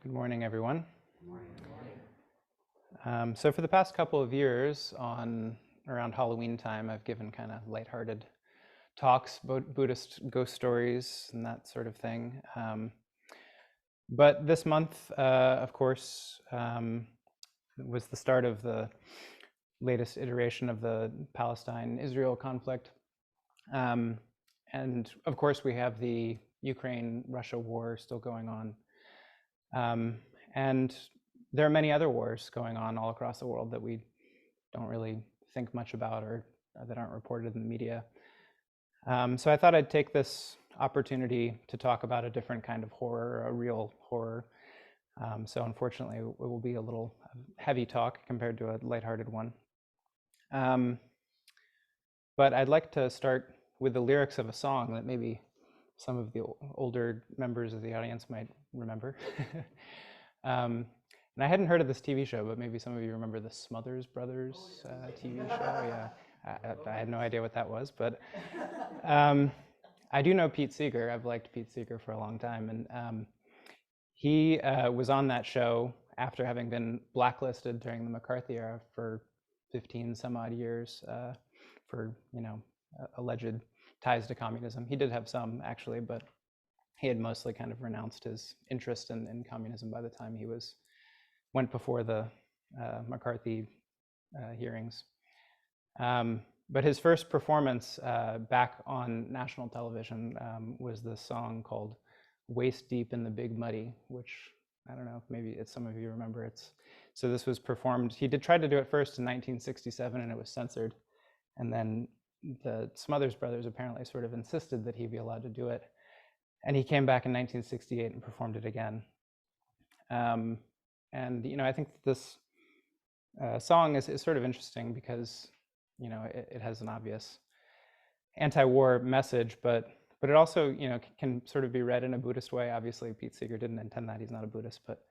Good morning, everyone. So for the past couple of years, around Halloween time, I've given kind of lighthearted talks about Buddhist ghost stories and that sort of thing. But this month, of course, was the start of the latest iteration of the Palestine-Israel conflict. And of course, we have the Ukraine-Russia war still going on. And there are many other wars going on all across the world that we don't really think much about or that aren't reported in the media. So I thought I'd take this opportunity to talk about a different kind of horror, a real horror. So unfortunately, it will be a little heavy talk compared to a lighthearted one. But I'd like to start with the lyrics of a song that maybe some of the older members of the audience might remember. And I hadn't heard of this TV show, but maybe some of you remember the Smothers Brothers TV show. Yeah, I had no idea what that was, but I do know Pete Seeger. I've liked Pete Seeger for a long time, and he was on that show after having been blacklisted during the McCarthy era for 15 some odd years for alleged ties to communism. He did have some actually, but he had mostly kind of renounced his interest in communism by the time he went before the McCarthy hearings. But his first performance back on national television was this song called "Waist Deep in the Big Muddy," which I don't know if maybe some of you remember. So this was performed. He tried to do it first in 1967, and it was censored. And then the Smothers Brothers apparently sort of insisted that he be allowed to do it. And he came back in 1968 and performed it again. And I think this song is sort of interesting because it has an obvious anti-war message, but it also can sort of be read in a Buddhist way. Obviously, Pete Seeger didn't intend that; he's not a Buddhist. But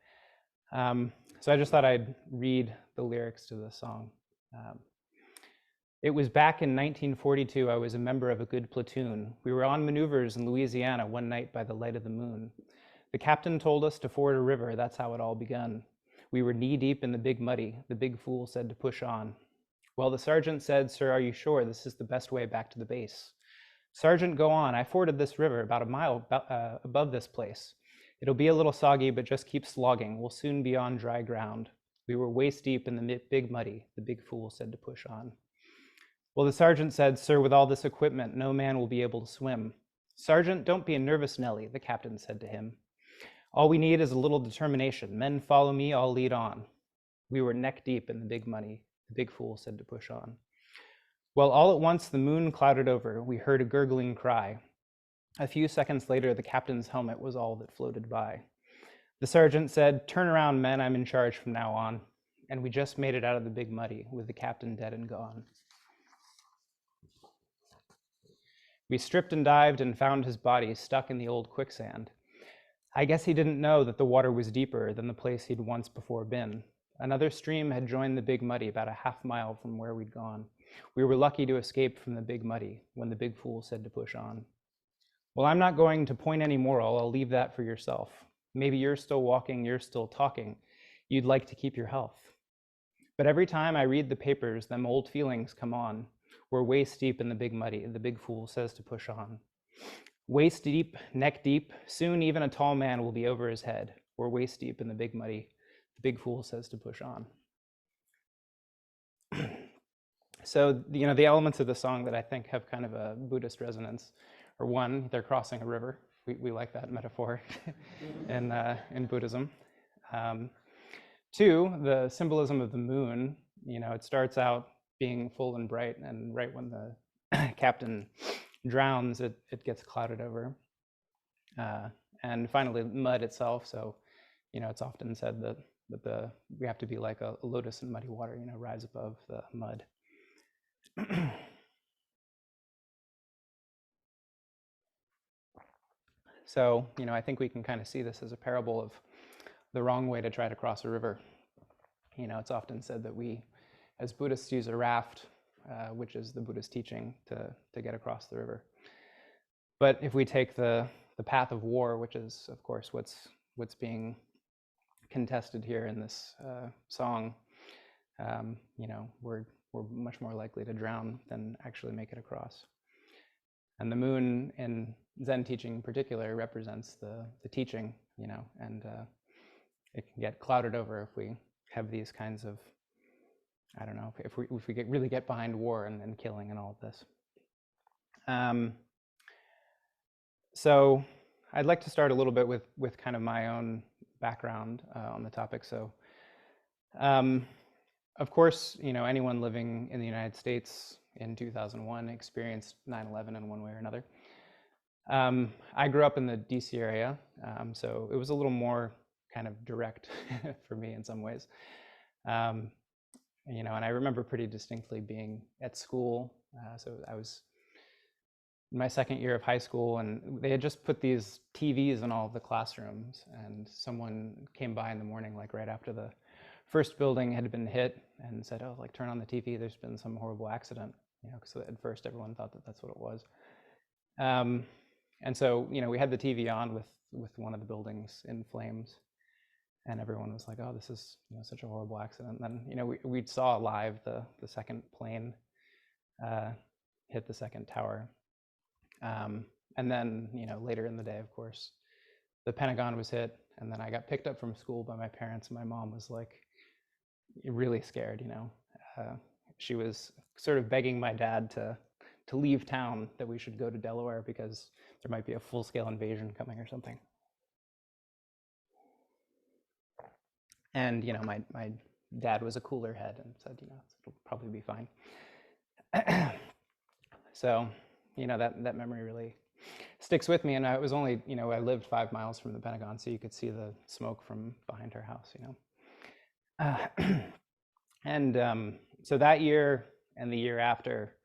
so I just thought I'd read the lyrics to the song. It was back in 1942. I was a member of a good platoon. We were on maneuvers in Louisiana one night by the light of the moon. The captain told us to ford a river. That's how it all begun. We were knee-deep in the big muddy. The big fool said to push on. Well, the sergeant said, "Sir, are you sure this is the best way back to the base?" "Sergeant, go on. I forded this river about a mile above this place. It'll be a little soggy, but just keep slogging. We'll soon be on dry ground." We were waist-deep in the big muddy. The big fool said to push on. Well, the sergeant said, "Sir, with all this equipment, no man will be able to swim." "Sergeant, don't be a nervous Nelly," the captain said to him. "All we need is a little determination. Men follow me, I'll lead on." We were neck deep in the big muddy. The big fool said to push on. Well, all at once the moon clouded over. We heard a gurgling cry. A few seconds later, the captain's helmet was all that floated by. The sergeant said, "Turn around, men, I'm in charge from now on." And we just made it out of the big muddy with the captain dead and gone. We stripped and dived and found his body stuck in the old quicksand. I guess he didn't know that the water was deeper than the place he'd once before been. Another stream had joined the big muddy about a half mile from where we'd gone. We were lucky to escape from the big muddy when the big fool said to push on. Well, I'm not going to point any moral. I'll leave that for yourself. Maybe you're still walking, you're still talking. You'd like to keep your health. But every time I read the papers, them old feelings come on. We're waist deep in the big muddy. The big fool says to push on. Waist deep, neck deep, soon even a tall man will be over his head. We're waist deep in the big muddy. The big fool says to push on. So, the elements of the song that I think have kind of a Buddhist resonance are: one, they're crossing a river. We like that metaphor in Buddhism. Two, the symbolism of the moon. It starts out being full and bright, and right when the captain drowns, it gets clouded over. And finally, mud itself. So, it's often said that we have to be like a lotus in muddy water, rise above the mud. So, I think we can kind of see this as a parable of the wrong way to try to cross a river. It's often said that we, as Buddhists, use a raft, which is the Buddhist teaching, to get across the river. But if we take the path of war, which is, of course, what's being contested here in this song, we're much more likely to drown than actually make it across. And the moon in Zen teaching in particular represents the teaching, and it can get clouded over if we have these kinds of, I don't know, if we really get behind war and killing and all of this. So I'd like to start a little bit with kind of my own background on the topic. So, of course, anyone living in the United States in 2001 experienced 9/11 in one way or another. I grew up in the DC area, so it was a little more kind of direct for me in some ways. And I remember pretty distinctly being at school. So I was in my second year of high school, and they had just put these TVs in all of the classrooms, and someone came by in the morning, like right after the first building had been hit, and said, "Oh, like turn on the TV, there's been some horrible accident," because at first everyone thought that that's what it was. And so, we had the TV on with one of the buildings in flames, and everyone was like, "Oh, this is such a horrible accident." And then we saw live the second plane hit the second tower. And then, later in the day, of course, the Pentagon was hit, and then I got picked up from school by my parents, and my mom was like really scared, she was sort of begging my dad to leave town, that we should go to Delaware because there might be a full-scale invasion coming or something. And, my dad was a cooler head and said, it'll probably be fine. So, that memory really sticks with me. And I was only, I lived 5 miles from the Pentagon, so you could see the smoke from behind our house, And so that year and the year after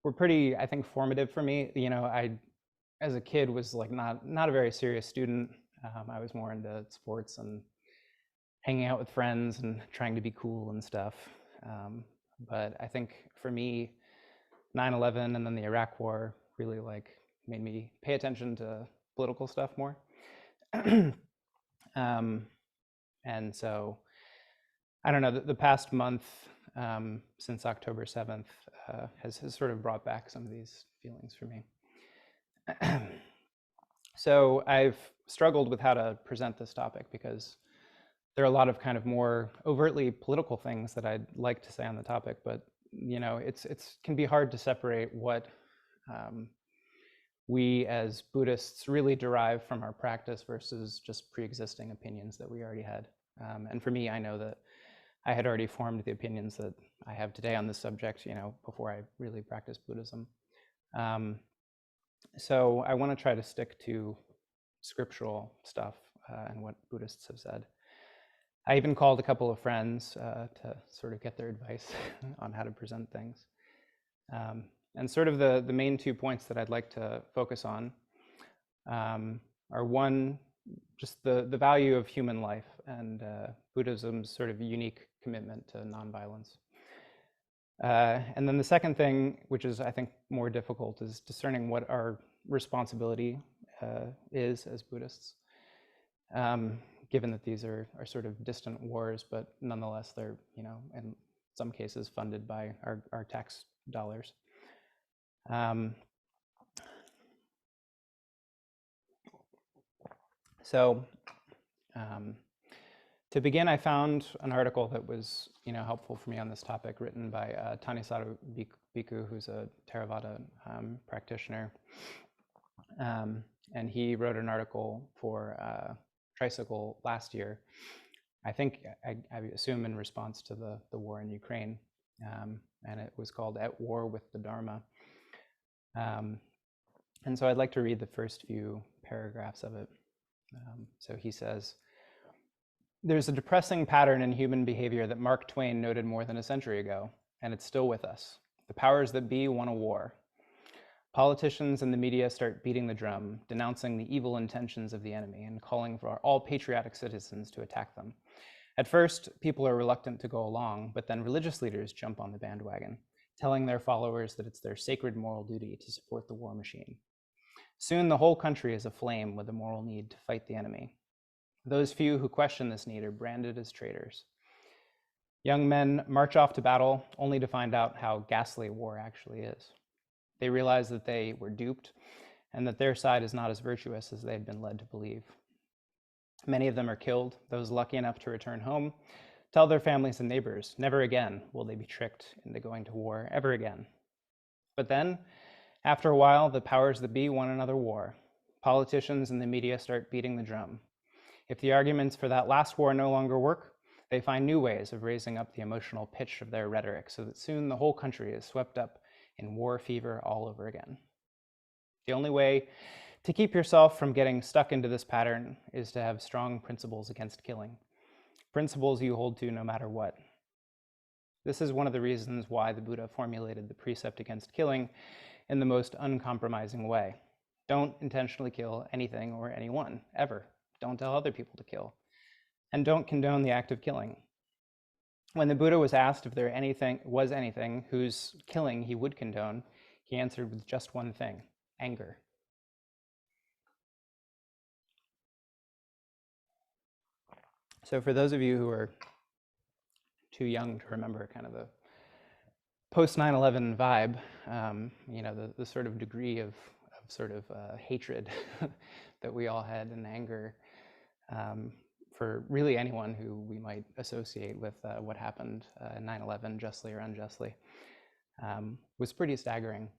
were pretty, I think, formative for me. I, as a kid, was like not a very serious student. I was more into sports and hanging out with friends and trying to be cool and stuff. But I think for me, 9/11 and then the Iraq War really made me pay attention to political stuff more. And so, I don't know, the past month since October 7th has sort of brought back some of these feelings for me. So I've struggled with how to present this topic because there are a lot of kind of more overtly political things that I'd like to say on the topic, but it's can be hard to separate what we as Buddhists really derive from our practice versus just pre-existing opinions that we already had. And for me, I know that I had already formed the opinions that I have today on this subject, before I really practiced Buddhism. So I want to try to stick to scriptural stuff and what Buddhists have said. I even called a couple of friends to sort of get their advice on how to present things. And sort of the main 2 points that I'd like to focus on are one, just the value of human life and Buddhism's sort of unique commitment to nonviolence. And then the second thing, which is I think more difficult, is discerning what our responsibility is as Buddhists, given that these are sort of distant wars, but nonetheless they're, in some cases funded by our tax dollars. So to begin, I found an article that was helpful for me on this topic, written by Tanisaru Bhikkhu, who's a Theravada practitioner. And he wrote an article for Tricycle last year, I think, I assume in response to the war in Ukraine. And it was called At War with the Dharma. And so I'd like to read the first few paragraphs of it. So he says, "There's a depressing pattern in human behavior that Mark Twain noted more than a century ago, and it's still with us. The powers that be want a war. Politicians and the media start beating the drum, denouncing the evil intentions of the enemy and calling for all patriotic citizens to attack them. At first, people are reluctant to go along, but then religious leaders jump on the bandwagon, telling their followers that it's their sacred moral duty to support the war machine. Soon the whole country is aflame with the moral need to fight the enemy. Those few who question this need are branded as traitors. Young men march off to battle only to find out how ghastly war actually is. They realize that they were duped and that their side is not as virtuous as they had been led to believe. Many of them are killed. Those lucky enough to return home tell their families and neighbors, never again will they be tricked into going to war, ever again. But then, after a while, the powers that be want another war. Politicians and the media start beating the drum. If the arguments for that last war no longer work, they find new ways of raising up the emotional pitch of their rhetoric so that soon the whole country is swept up in war fever all over again. The only way to keep yourself from getting stuck into this pattern is to have strong principles against killing, principles you hold to no matter what. This is one of the reasons why the Buddha formulated the precept against killing in the most uncompromising way. Don't intentionally kill anything or anyone, ever. Don't tell other people to kill. And don't condone the act of killing. When the Buddha was asked if there was anything whose killing he would condone, he answered with just one thing: anger. So for those of you who are too young to remember kind of the post 9/11 vibe, the sort of degree of sort of hatred that we all had and anger for really anyone who we might associate with what happened in 9/11, justly or unjustly, was pretty staggering.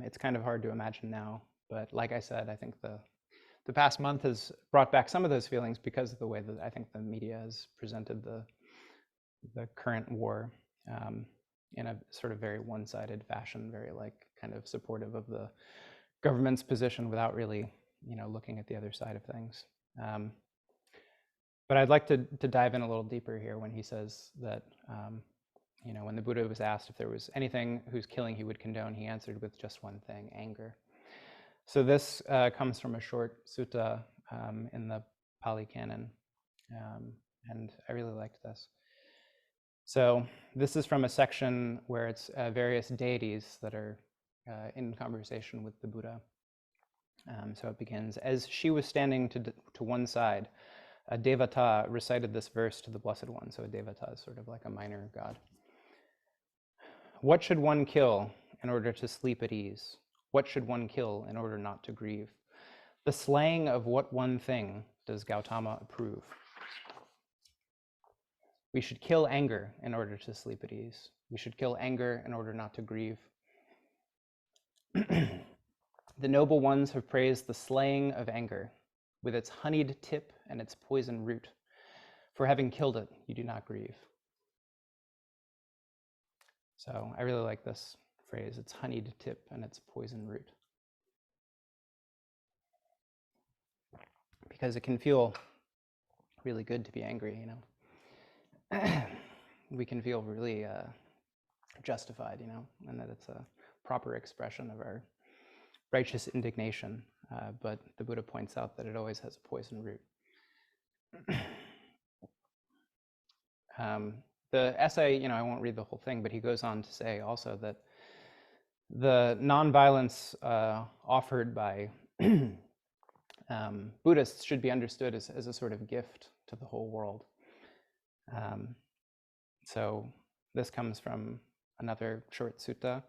It's kind of hard to imagine now, but like I said, I think the past month has brought back some of those feelings because of the way that I think the media has presented the current war in a sort of very one-sided fashion, very like kind of supportive of the government's position without really, looking at the other side of things. But I'd like to dive in a little deeper here when he says that, when the Buddha was asked if there was anything whose killing he would condone, he answered with just one thing: anger. So this comes from a short sutta in the Pali Canon, and I really liked this. So this is from a section where it's various deities that are in conversation with the Buddha. So it begins, as she was standing to one side, a devata recited this verse to the Blessed One. So a devata is sort of like a minor god. What should one kill in order to sleep at ease? What should one kill in order not to grieve? The slaying of what one thing does Gautama approve? We should kill anger in order to sleep at ease. We should kill anger in order not to grieve. The noble ones have praised the slaying of anger with its honeyed tip and its poison root. For having killed it, you do not grieve. So I really like this phrase, its honeyed tip and its poison root. Because it can feel really good to be angry, we can feel really justified, and that it's a proper expression of our righteous indignation. But the Buddha points out that it always has a poison root. The essay, I won't read the whole thing, but he goes on to say also that the nonviolence offered by Buddhists should be understood as a sort of gift to the whole world. So this comes from another short sutta.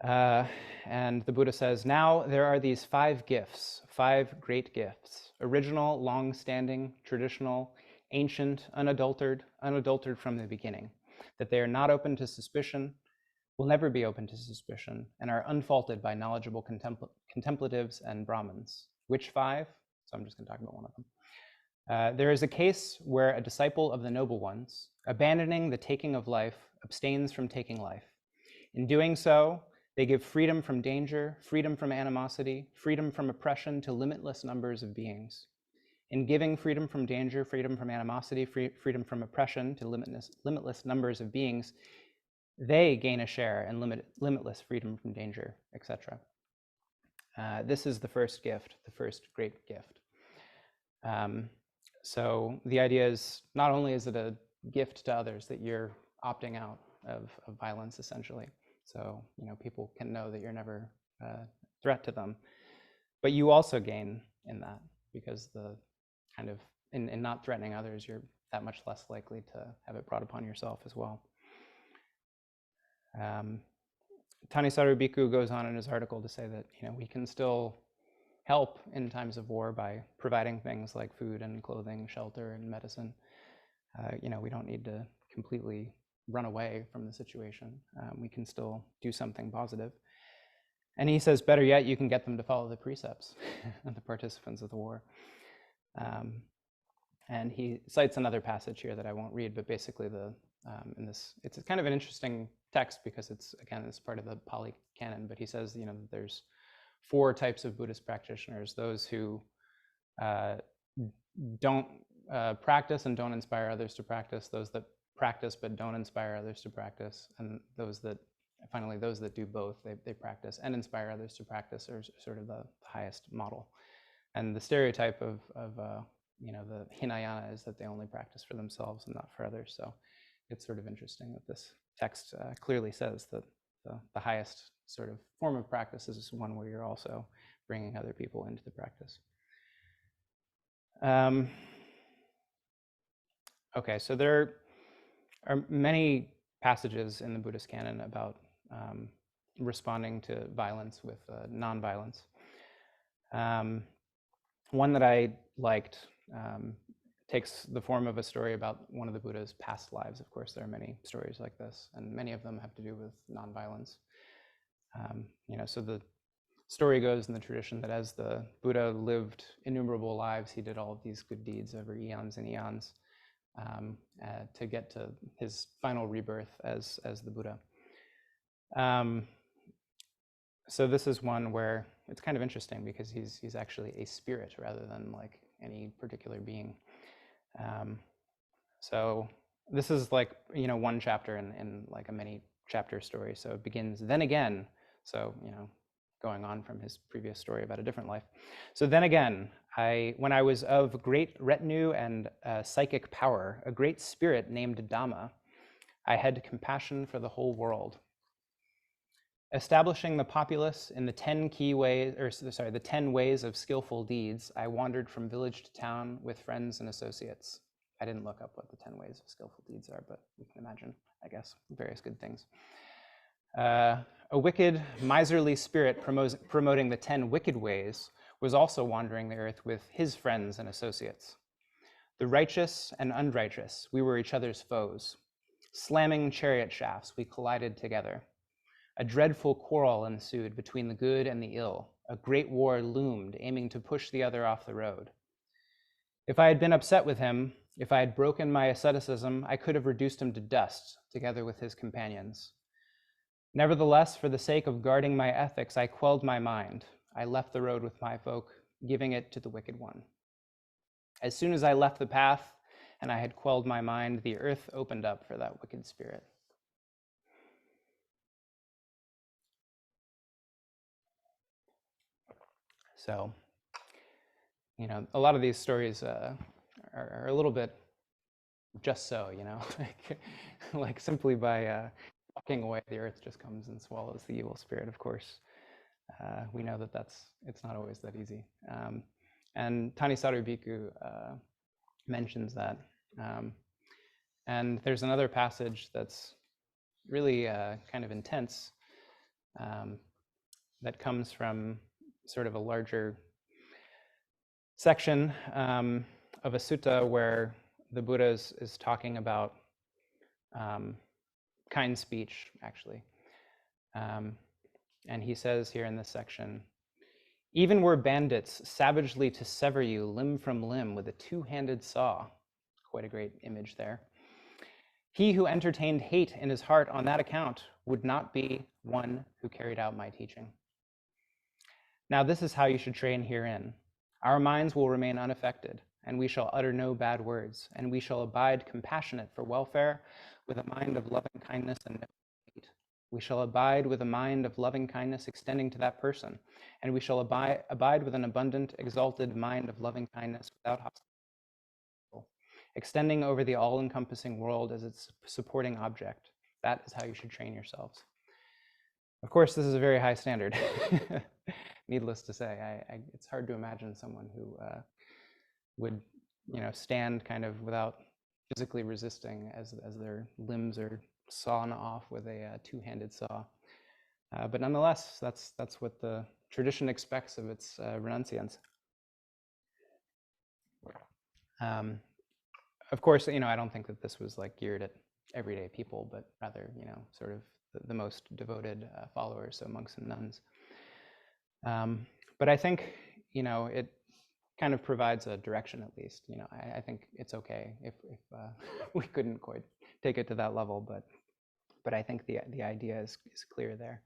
And the Buddha says, now there are these 5 gifts, 5 great gifts: original, long-standing, traditional, ancient, unadulterated from the beginning, that they are not open to suspicion, will never be open to suspicion, and are unfaulted by knowledgeable contemplatives and Brahmins. Which 5? So I'm just going to talk about one of them. There is a case where a disciple of the noble ones, abandoning the taking of life, abstains from taking life. In doing so, they give freedom from danger, freedom from animosity, freedom from oppression to limitless numbers of beings. In giving freedom from danger, freedom from animosity, freedom from oppression to limitless numbers of beings, they gain a share in limitless freedom from danger, etc. This is the first gift, the first great gift. So the idea is, not only is it a gift to others that you're opting out of violence, essentially, so people can know that you're never a threat to them, but you also gain in that, because kind of, in not threatening others, you're that much less likely to have it brought upon yourself as well. Tanisaru Bhikkhu goes on in his article to say that, we can still help in times of war by providing things like food and clothing, shelter and medicine. We don't need to completely run away from the situation. We can still do something positive. And he says, better yet, you can get them to follow the precepts of the participants of the war. And he cites another passage here that I won't read, but basically it's kind of an interesting text because it's part of the Pali canon, but he says, that there's 4 types of Buddhist practitioners: those who don't practice and don't inspire others to practice, those that practice but don't inspire others to practice, and those that do both. They practice and inspire others to practice are sort of the highest model. And the stereotype of the Hinayana is that they only practice for themselves and not for others. So it's sort of interesting that this text clearly says that the highest sort of form of practice is one where you're also bringing other people into the practice. Okay, so there are many passages in the Buddhist canon about responding to violence with nonviolence. One that I liked takes the form of a story about one of the Buddha's past lives. Of course, there are many stories like this, and many of them have to do with nonviolence. So the story goes in the tradition that as the Buddha lived innumerable lives, he did all of these good deeds over eons and eons to get to his final rebirth as the Buddha. So this is one where it's kind of interesting because he's actually a spirit rather than like any particular being. So this is like, one chapter in like a many chapter story. So it begins, then again. So, going on from his previous story about a different life. So then again, when I was of great retinue and psychic power, a great spirit named Dhamma, I had compassion for the whole world. Establishing the populace in the 10 the 10 ways of skillful deeds, I wandered from village to town with friends and associates. I didn't look up what the 10 ways of skillful deeds are, but you can imagine, I guess, various good things. A wicked, miserly spirit promoting the 10 wicked ways was also wandering the earth with his friends and associates. The righteous and unrighteous, we were each other's foes. Slamming chariot shafts, we collided together. A dreadful quarrel ensued between the good and the ill. A great war loomed, aiming to push the other off the road. If I had been upset with him, if I had broken my asceticism, I could have reduced him to dust, together with his companions. Nevertheless, for the sake of guarding my ethics, I quelled my mind. I left the road with my folk, giving it to the wicked one. As soon as I left the path and I had quelled my mind, the earth opened up for that wicked spirit. So, a lot of these stories are a little bit just so, like simply by walking away, the earth just comes and swallows the evil spirit, of course. We know that it's not always that easy. And Tanisaru Bhikkhu mentions that. And there's another passage that's really kind of intense that comes from sort of a larger section of a sutta where the Buddha is talking about kind speech, actually. And he says here in this section, even were bandits savagely to sever you limb from limb with a two-handed saw. Quite a great image there. He who entertained hate in his heart on that account would not be one who carried out my teaching. Now this is how you should train herein. Our minds will remain unaffected, and we shall utter no bad words, and we shall abide compassionate for welfare with a mind of loving kindness and no hate. We shall abide with a mind of loving kindness extending to that person, and we shall abide with an abundant, exalted mind of loving kindness without hostility, extending over the all-encompassing world as its supporting object. That is how you should train yourselves. Of course, this is a very high standard. Needless to say, it's hard to imagine someone who would stand kind of without physically resisting as their limbs are sawn off with a two-handed saw. But nonetheless, that's what the tradition expects of its renunciants. Of course, I don't think that this was like geared at everyday people, but rather, sort of the most devoted followers, so monks and nuns. But I think, it kind of provides a direction at least. I think it's okay if we couldn't quite take it to that level, but I think the idea is clear there.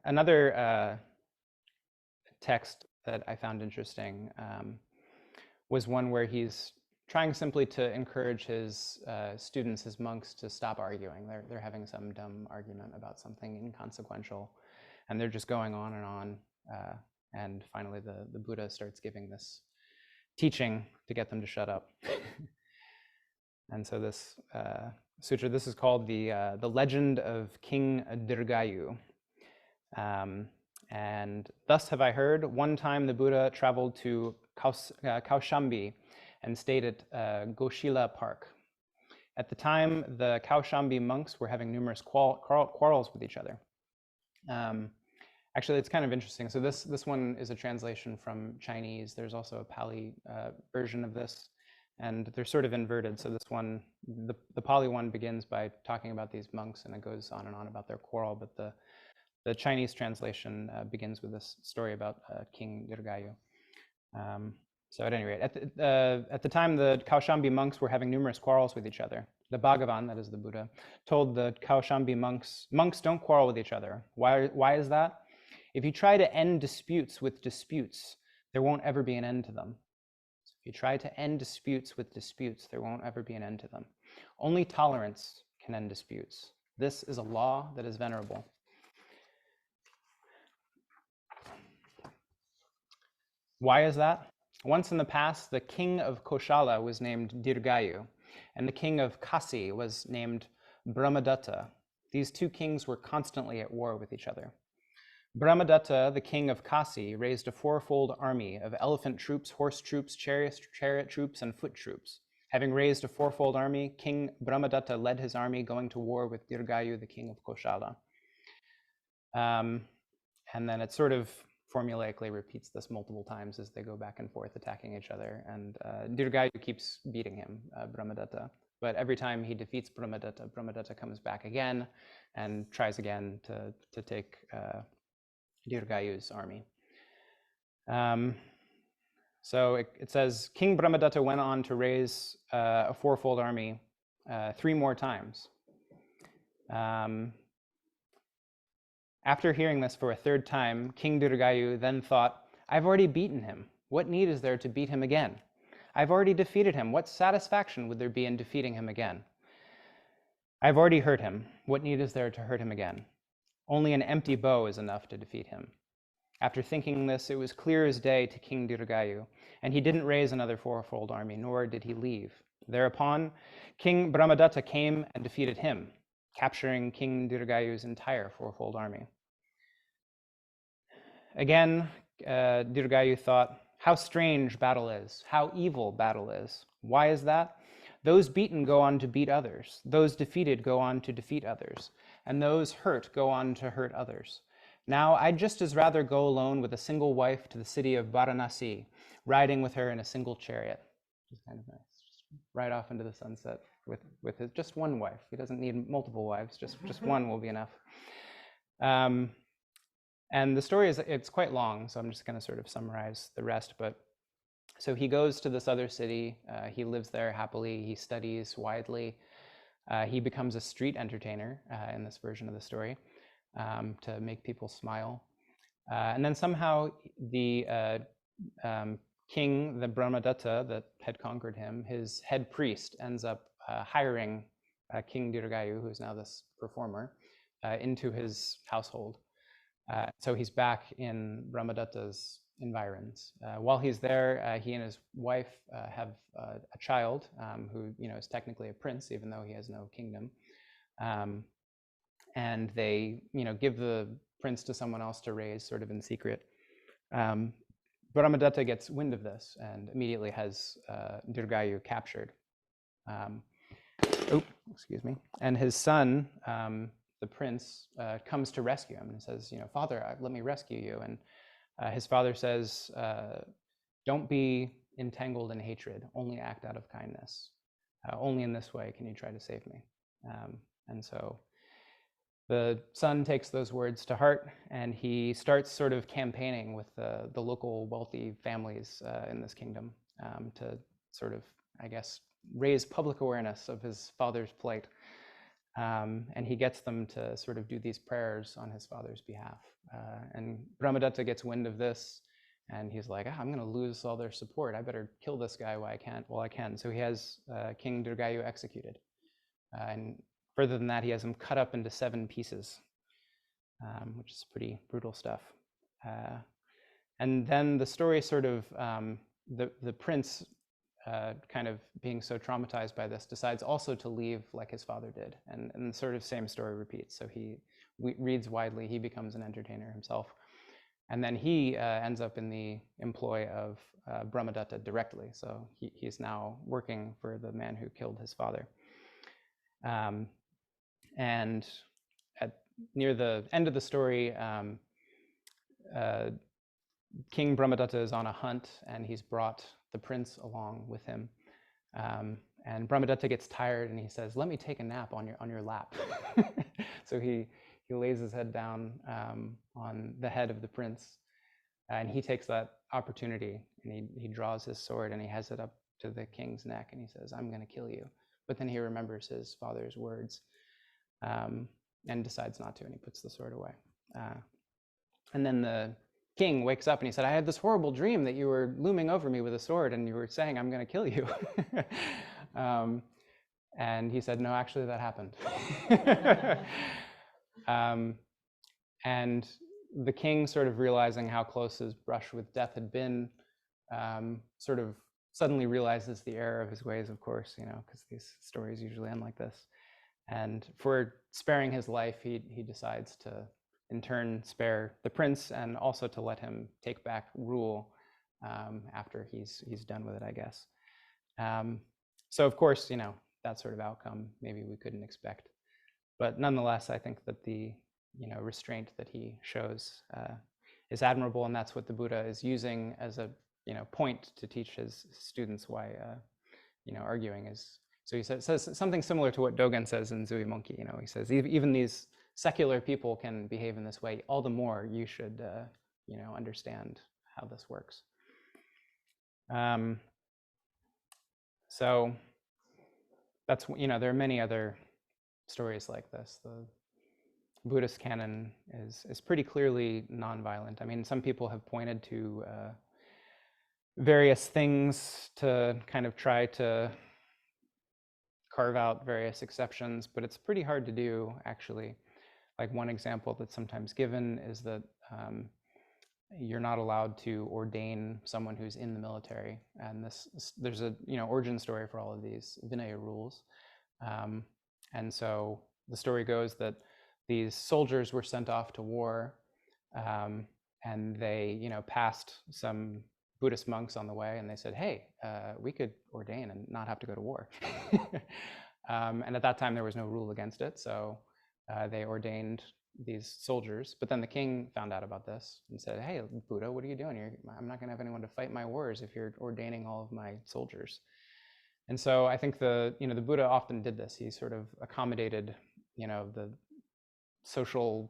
Another text that I found interesting was one where he's trying simply to encourage his students, his monks, to stop arguing. They're having some dumb argument about something inconsequential, and they're just going on and on. And finally, the Buddha starts giving this teaching to get them to shut up. And so this sutra, this is called the Legend of King Dirgayu. And thus have I heard, one time the Buddha traveled to Kaushambi and stayed at Goshila Park. At the time, the Kaushambi monks were having numerous quarrels with each other. Actually, it's kind of interesting. So this one is a translation from Chinese. There's also a Pali version of this, and they're sort of inverted. So this one, the Pali one begins by talking about these monks, and it goes on and on about their quarrel, but the Chinese translation begins with this story about King Dirgayu. So at any rate, at the time, the Kaushambi monks were having numerous quarrels with each other. The Bhagavan, that is the Buddha, told the Kaushambi monks, don't quarrel with each other. Why is that? If you try to end disputes with disputes, there won't ever be an end to them. So if you try to end disputes with disputes, there won't ever be an end to them. Only tolerance can end disputes. This is a law that is venerable. Why is that? Once in the past, the king of Koshala was named Dirgayu, and the king of Kasi was named Brahmadatta. These two kings were constantly at war with each other. Brahmadatta, the king of Kasi, raised a fourfold army of elephant troops, horse troops, chariot troops, and foot troops. Having raised a fourfold army, King Brahmadatta led his army going to war with Dirgayu, the king of Koshala. And then it sort of formulaically repeats this multiple times as they go back and forth attacking each other. And Dirgayu keeps beating him, Brahmadatta. But every time he defeats Brahmadatta, Brahmadatta comes back again and tries again to take Dirgayu's army. So it says, King Brahmadatta went on to raise a fourfold army 3 more times. After hearing this for a 3rd time, King Dirgayu then thought, I've already beaten him. What need is there to beat him again? I've already defeated him. What satisfaction would there be in defeating him again? I've already hurt him. What need is there to hurt him again? Only an empty bow is enough to defeat him. After thinking this, it was clear as day to King Dirgayu, and he didn't raise another fourfold army, nor did he leave. Thereupon, King Brahmadatta came and defeated him, capturing King Dirgayu's entire fourfold army. Again, Dirgayu thought, how strange battle is, how evil battle is. Why is that? Those beaten go on to beat others, those defeated go on to defeat others, and those hurt go on to hurt others. Now, I'd just as rather go alone with a single wife to the city of Varanasi, riding with her in a single chariot. Which is kind of nice. Just ride off into the sunset with his, just one wife. He doesn't need multiple wives, just one will be enough. And the story it's quite long, so I'm just going to sort of summarize the rest. But so he goes to this other city. He lives there happily. He studies widely. He becomes a street entertainer in this version of the story to make people smile. And then somehow the king, the Brahmadatta that had conquered him, his head priest ends up hiring King Dirgayu, who is now this performer, into his household. So he's back in Brahmadatta's environs. While he's there, he and his wife have a child who is technically a prince, even though he has no kingdom. And they give the prince to someone else to raise sort of in secret. Brahmadatta gets wind of this and immediately has Dirgayu captured. Excuse me. And his son, the prince, comes to rescue him and says, Father, let me rescue you. And his father says, don't be entangled in hatred, only act out of kindness. Only in this way can you try to save me. And so the son takes those words to heart, and he starts sort of campaigning with the local wealthy families in this kingdom to sort of, I guess, raise public awareness of his father's plight. And he gets them to sort of do these prayers on his father's behalf. And Brahmadatta gets wind of this, and he's like, I'm going to lose all their support. I better kill this guy while I can. So he has King Dirgayu executed. And further than that, he has him cut up into 7 pieces, which is pretty brutal stuff. And then the story sort of, the prince, kind of being so traumatized by this, decides also to leave like his father did. And the sort of same story repeats. So he reads widely, he becomes an entertainer himself. And then he ends up in the employ of Brahmadatta directly. So he's now working for the man who killed his father. And near the end of the story, King Brahmadatta is on a hunt, and he's brought the prince along with him. And Brahmadatta gets tired, and he says, "Let me take a nap on your lap." So he lays his head down on the head of the prince, and he takes that opportunity, and he draws his sword, and he has it up to the king's neck, and he says, "I'm going to kill you." But then he remembers his father's words and decides not to, and he puts the sword away. And then the king wakes up and he said, "I had this horrible dream that you were looming over me with a sword and you were saying, 'I'm going to kill you.'" And he said, "No, actually that happened." And the king, sort of realizing how close his brush with death had been, sort of suddenly realizes the error of his ways, of course, because these stories usually end like this. And for sparing his life, he decides to, in turn, spare the prince and also to let him take back rule after he's done with it, I guess. So, of course, that sort of outcome maybe we couldn't expect. But nonetheless, I think that the restraint that he shows is admirable, and that's what the Buddha is using as a point to teach his students why arguing is. So he says something similar to what Dogen says in Zui Monkey. He says even these secular people can behave in this way. All the more you should understand how this works. So that's there are many other stories like this. The Buddhist canon is pretty clearly nonviolent. I mean, some people have pointed to various things to kind of try to carve out various exceptions, but it's pretty hard to do, actually. Like, one example that's sometimes given is that you're not allowed to ordain someone who's in the military, and there's a origin story for all of these Vinaya rules. And so the story goes that these soldiers were sent off to war, and they passed some Buddhist monks on the way, and they said, "Hey, we could ordain and not have to go to war." And at that time there was no rule against it, so they ordained these soldiers. But then the king found out about this and said, "Hey, Buddha, what are you doing? I'm not going to have anyone to fight my wars if you're ordaining all of my soldiers." And so I think the Buddha often did this. He sort of accommodated the social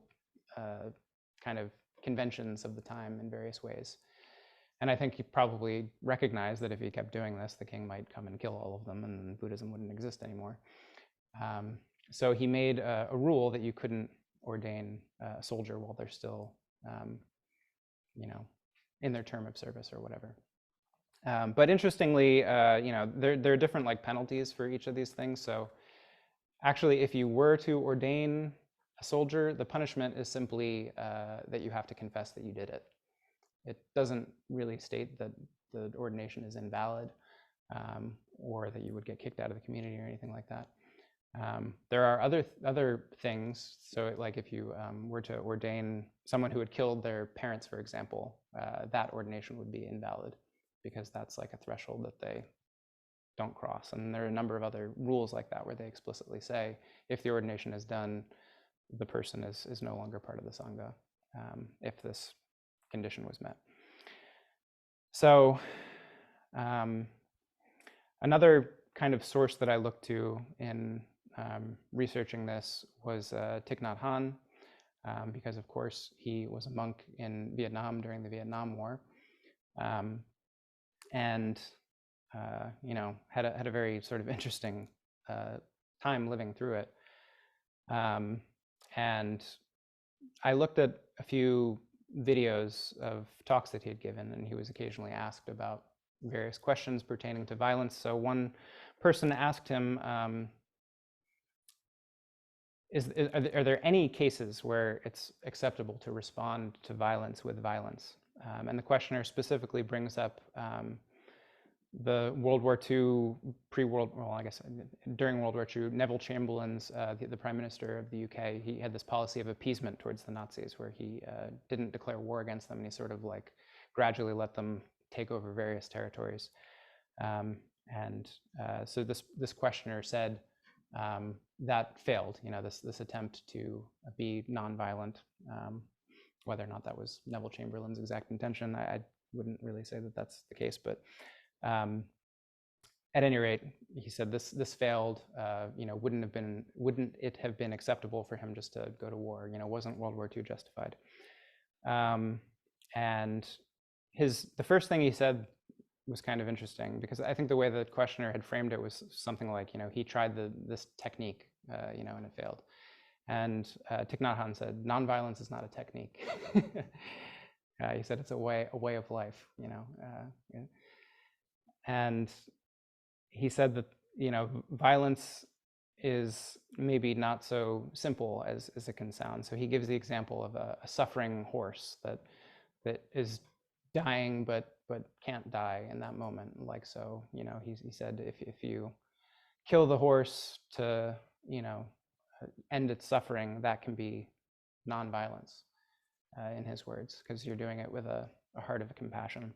kind of conventions of the time in various ways. And I think he probably recognized that if he kept doing this, the king might come and kill all of them, and Buddhism wouldn't exist anymore. So he made a rule that you couldn't ordain a soldier while they're still, in their term of service or whatever. But interestingly, there are different penalties for each of these things. So actually, if you were to ordain a soldier, the punishment is simply that you have to confess that you did it. It doesn't really state that the ordination is invalid or that you would get kicked out of the community or anything like that. There are other things. So, like if you were to ordain someone who had killed their parents, for example, that ordination would be invalid because that's like a threshold that they don't cross. And there are a number of other rules like that where they explicitly say if the ordination is done, the person is no longer part of the Sangha if this condition was met. So another kind of source that I looked to in researching this was Thich Nhat Hanh, because of course he was a monk in Vietnam during the Vietnam War, and had a very sort of interesting time living through it. And I looked at a few videos of talks that he had given, and he was occasionally asked about various questions pertaining to violence. So one person asked him, are there any cases where it's acceptable to respond to violence with violence? And the questioner specifically brings up the World War II, during World War II, Neville Chamberlain's, the Prime Minister of the UK, he had this policy of appeasement towards the Nazis where he didn't declare war against them, and he sort of like gradually let them take over various territories. So this questioner said that failed, this attempt to be nonviolent. Whether or not that was Neville Chamberlain's exact intention, I wouldn't really say that that's the case, but at any rate, he said this failed. Wouldn't it have been acceptable for him just to go to war? Wasn't World War II justified? And the first thing he said was kind of interesting, because I think the way the questioner had framed it was something like, he tried this technique, and it failed. And Thich Nhat Hanh said, nonviolence is not a technique. He said it's a way of life, And he said that, violence is maybe not so simple as it can sound. So he gives the example of a suffering horse that is dying but can't die in that moment. Like, so, he said if you kill the horse to, end its suffering, that can be nonviolence, in his words, because you're doing it with a heart of compassion.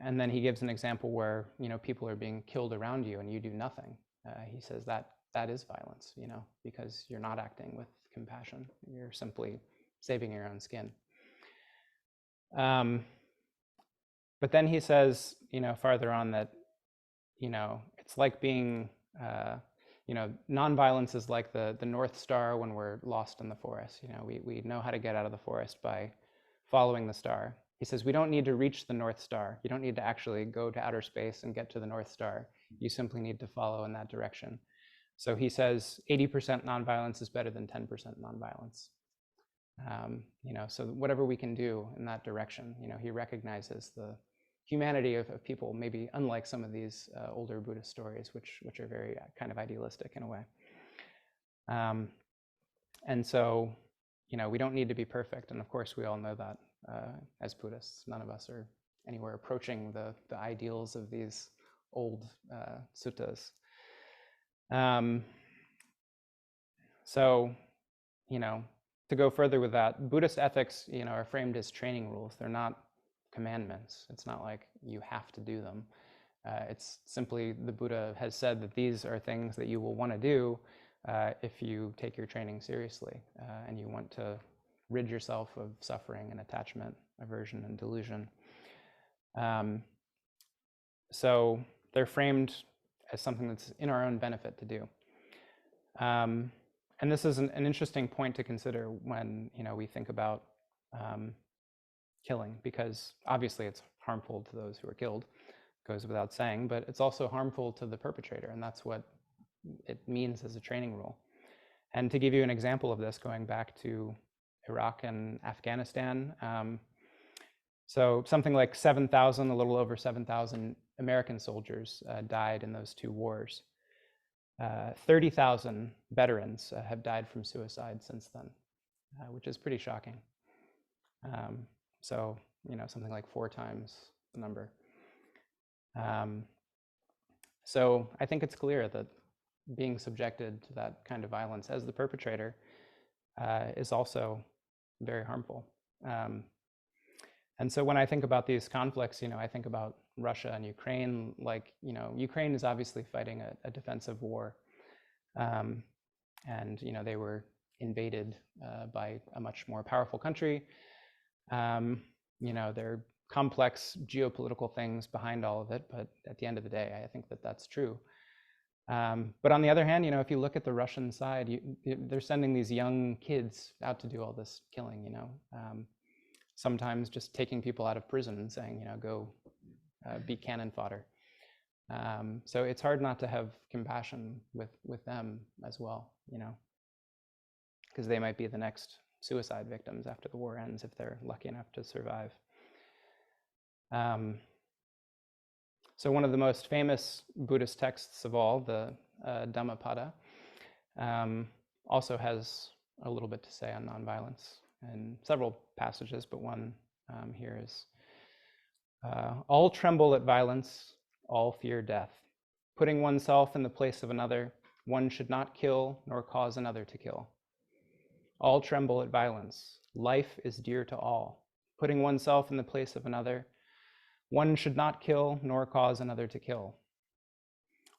And then he gives an example where, people are being killed around you and you do nothing. He says that is violence, because you're not acting with compassion. You're simply saving your own skin. But then he says, farther on that, it's like being, nonviolence is like the North Star when we're lost in the forest. We know how to get out of the forest by following the star. He says, we don't need to reach the North Star. You don't need to actually go to outer space and get to the North Star. You simply need to follow in that direction. So he says 80% nonviolence is better than 10% nonviolence. So whatever we can do in that direction, he recognizes the humanity of people, maybe unlike some of these older Buddhist stories, which are very kind of idealistic in a way. And so, we don't need to be perfect. And of course, we all know that as Buddhists, none of us are anywhere approaching the ideals of these old suttas. So, to go further with that, Buddhist ethics, are framed as training rules. They're not commandments. It's not like you have to do them. It's simply the Buddha has said that these are things that you will want to do if you take your training seriously and you want to rid yourself of suffering and attachment, aversion, and delusion. So they're framed as something that's in our own benefit to do. And this is an interesting point to consider when we think about killing, because obviously it's harmful to those who are killed, goes without saying, but it's also harmful to the perpetrator, and that's what it means as a training rule. And to give you an example of this, going back to Iraq and Afghanistan, so something like 7,000, a little over 7,000 American soldiers died in those two wars. 30,000 veterans have died from suicide since then, which is pretty shocking. So, something like 4 times the number. So I think it's clear that being subjected to that kind of violence as the perpetrator is also very harmful. And so when I think about these conflicts, I think about Russia and Ukraine. Like, Ukraine is obviously fighting a defensive war, and they were invaded by a much more powerful country. There are complex geopolitical things behind all of it, but at the end of the day, I think that that's true. But on the other hand, if you look at the Russian side, they're sending these young kids out to do all this killing, sometimes just taking people out of prison and saying, go be cannon fodder. So it's hard not to have compassion with them as well, because they might be the next suicide victims after the war ends if they're lucky enough to survive. So one of the most famous Buddhist texts of all, the Dhammapada, also has a little bit to say on nonviolence in several passages, but one here is, all tremble at violence, all fear death. Putting oneself in the place of another, one should not kill nor cause another to kill. All tremble at violence. Life is dear to all. Putting oneself in the place of another, one should not kill nor cause another to kill.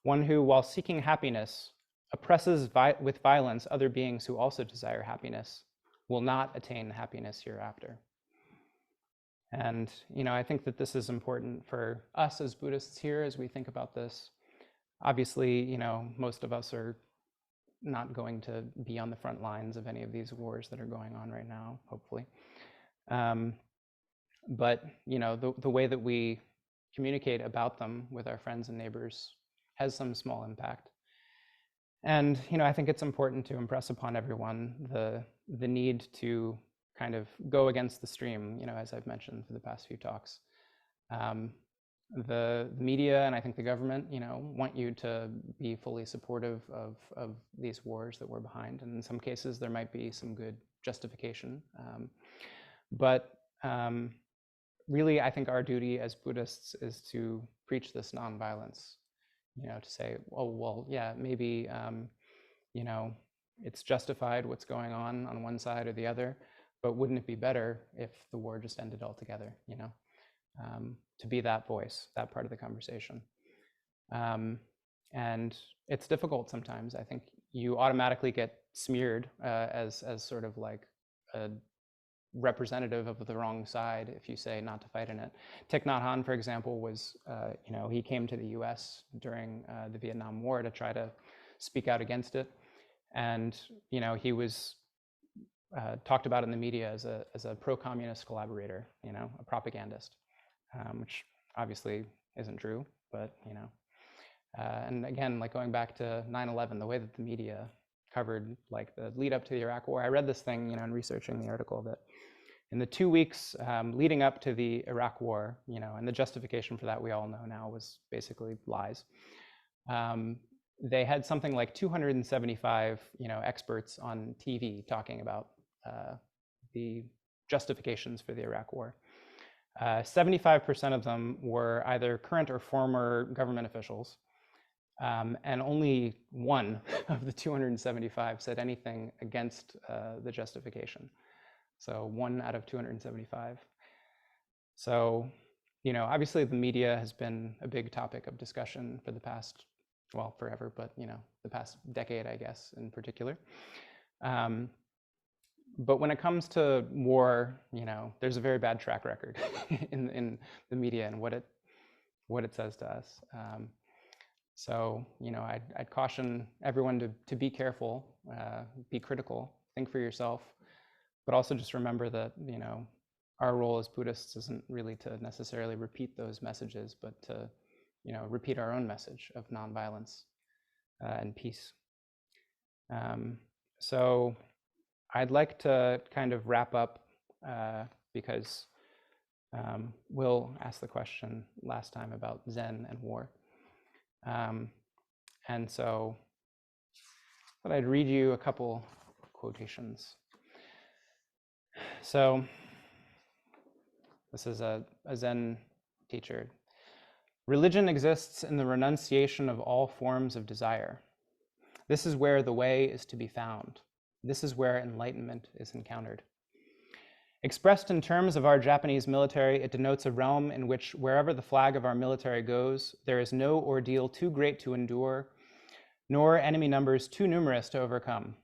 One who, while seeking happiness, oppresses with violence other beings who also desire happiness, will not attain happiness hereafter. And, I think that this is important for us as Buddhists here as we think about this. Obviously, most of us are not going to be on the front lines of any of these wars that are going on right now, hopefully. But, the way that we communicate about them with our friends and neighbors has some small impact. And, I think it's important to impress upon everyone the need to kind of go against the stream, as I've mentioned for the past few talks. The media and I think the government, want you to be fully supportive of these wars that we're behind. And in some cases, there might be some good justification. But really, I think our duty as Buddhists is to preach this nonviolence, to say, oh, well, yeah, maybe, it's justified what's going on one side or the other, but wouldn't it be better if the war just ended altogether, to be that voice, that part of the conversation. And it's difficult sometimes. I think you automatically get smeared as sort of like a representative of the wrong side if you say not to fight in it. Thich Nhat Hanh, for example, was, he came to the US during the Vietnam War to try to speak out against it. And, he was talked about in the media as a pro-communist collaborator, a propagandist, which obviously isn't true, but, and again, like going back to 9/11, the way that the media covered like the lead up to the Iraq War, I read this thing, in researching the article that in the 2 weeks leading up to the Iraq War, and the justification for that we all know now was basically lies. They had something like 275, experts on TV talking about the justifications for the Iraq War. 75% of them were either current or former government officials, and only one of the 275 said anything against the justification. So 1 out of 275. So, obviously the media has been a big topic of discussion for the past, well, forever, but, the past decade, I guess, in particular. But when it comes to war, there's a very bad track record in the media and what it says to us. So, I'd caution everyone to be careful, be critical, think for yourself, but also just remember that, our role as Buddhists isn't really to necessarily repeat those messages, but to, repeat our own message of nonviolence and peace. So I'd like to kind of wrap up because Will asked the question last time about Zen and war. And so I thought I'd read you a couple quotations. So this is a Zen teacher. Religion exists in the renunciation of all forms of desire. This is where the way is to be found. This is where enlightenment is encountered. Expressed in terms of our Japanese military, it denotes a realm in which wherever the flag of our military goes, there is no ordeal too great to endure, nor enemy numbers too numerous to overcome.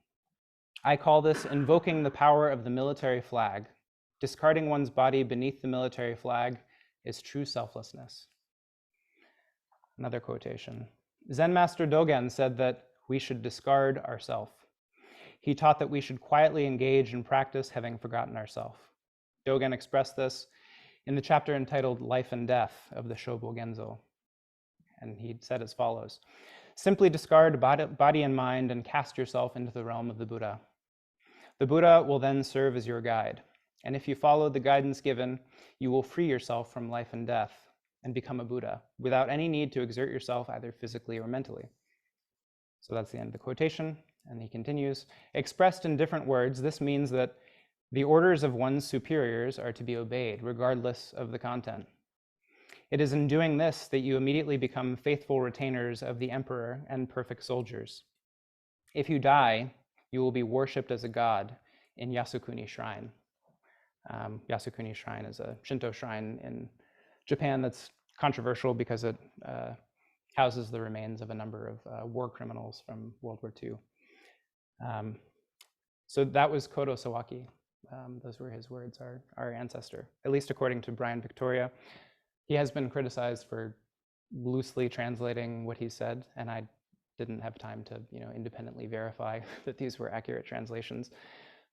I call this invoking the power of the military flag. Discarding one's body beneath the military flag is true selflessness. Another quotation. Zen Master Dogen said that we should discard ourself. He taught that we should quietly engage in practice having forgotten ourself. Dogen expressed this in the chapter entitled Life and Death of the Shobo Genzo. And he said as follows: simply discard body and mind and cast yourself into the realm of the Buddha. The Buddha will then serve as your guide. And if you follow the guidance given, you will free yourself from life and death and become a Buddha without any need to exert yourself either physically or mentally. So that's the end of the quotation. And he continues, expressed in different words, this means that the orders of one's superiors are to be obeyed regardless of the content. It is in doing this that you immediately become faithful retainers of the emperor and perfect soldiers. If you die, you will be worshipped as a god in Yasukuni Shrine. Yasukuni Shrine is a Shinto shrine in Japan that's controversial because it houses the remains of a number of war criminals from World War II. So that was Kodo Sawaki. Those were his words, our ancestor, at least according to Brian Victoria. He has been criticized for loosely translating what he said, and I didn't have time to independently verify that these were accurate translations.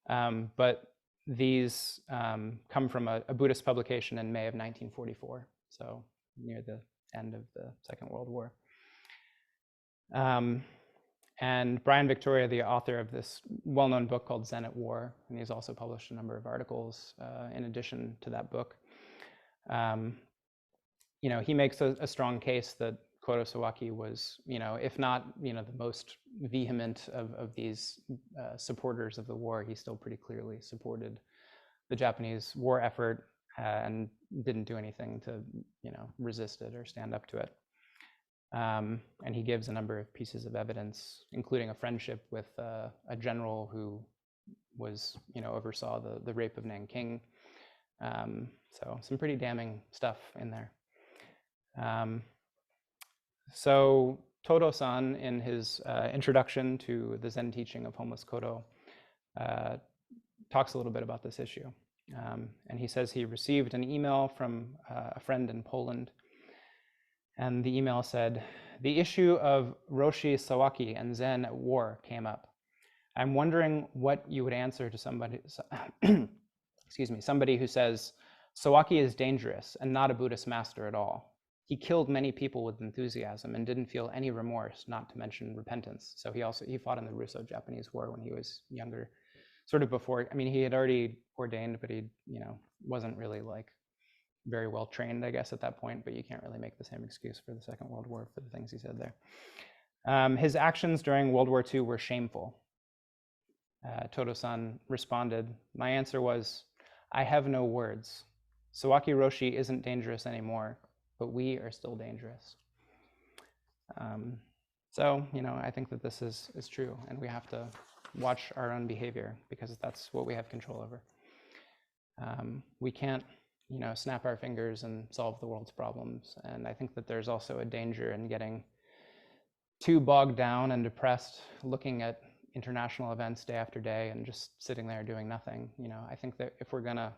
But these come from a Buddhist publication in May of 1944, so near the end of the Second World War. And Brian Victoria, the author of this well-known book called Zen at War, and he's also published a number of articles in addition to that book. He makes a strong case that Kodo Sawaki was, if not, the most vehement of these supporters of the war, he still pretty clearly supported the Japanese war effort and didn't do anything to, resist it or stand up to it. And he gives a number of pieces of evidence, including a friendship with a general who was, oversaw the rape of Nanking. So some pretty damning stuff in there. So Todo-san, in his introduction to the Zen teaching of Homeless Kodo, talks a little bit about this issue. And he says he received an email from a friend in Poland. And the email said, the issue of Roshi Sawaki and Zen at war came up. I'm wondering what you would answer to somebody, somebody who says, Sawaki is dangerous and not a Buddhist master at all. He killed many people with enthusiasm and didn't feel any remorse, not to mention repentance. So he fought in the Russo-Japanese War when he was younger, sort of before. I mean, he had already ordained, but he, wasn't really like very well trained, I guess, at that point. But you can't really make the same excuse for the Second World War for the things he said there. His actions during World War II were shameful. Todo-san responded, my answer was, I have no words. Sawaki Roshi isn't dangerous anymore, but we are still dangerous. So, I think that this is true, and we have to watch our own behavior because that's what we have control over. We can't, snap our fingers and solve the world's problems. And I think that there's also a danger in getting too bogged down and depressed, looking at international events day after day and just sitting there doing nothing. I think that if we're gonna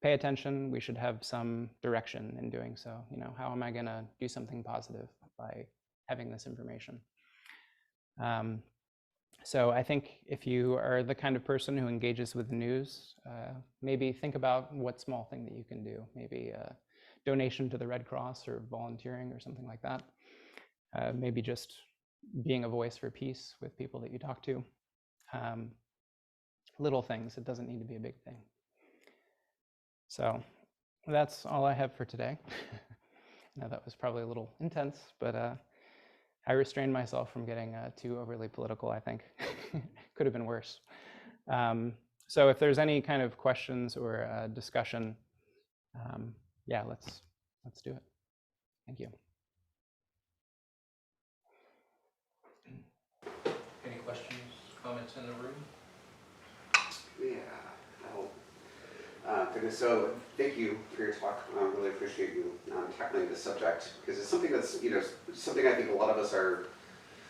pay attention, we should have some direction in doing so. How am I gonna do something positive by having this information? So I think if you are the kind of person who engages with the news, maybe think about what small thing that you can do. Maybe a donation to the Red Cross or volunteering or something like that. Maybe just being a voice for peace with people that you talk to. Little things, it doesn't need to be a big thing. So that's all I have for today. Now that was probably a little intense, but I restrained myself from getting too overly political, I think. Could have been worse. So if there's any kind of questions or discussion, yeah, let's do it. Thank you. Any comments in the room? Goodness, so thank you for your talk. I really appreciate you tackling this subject, because it's something that's, something I think a lot of us are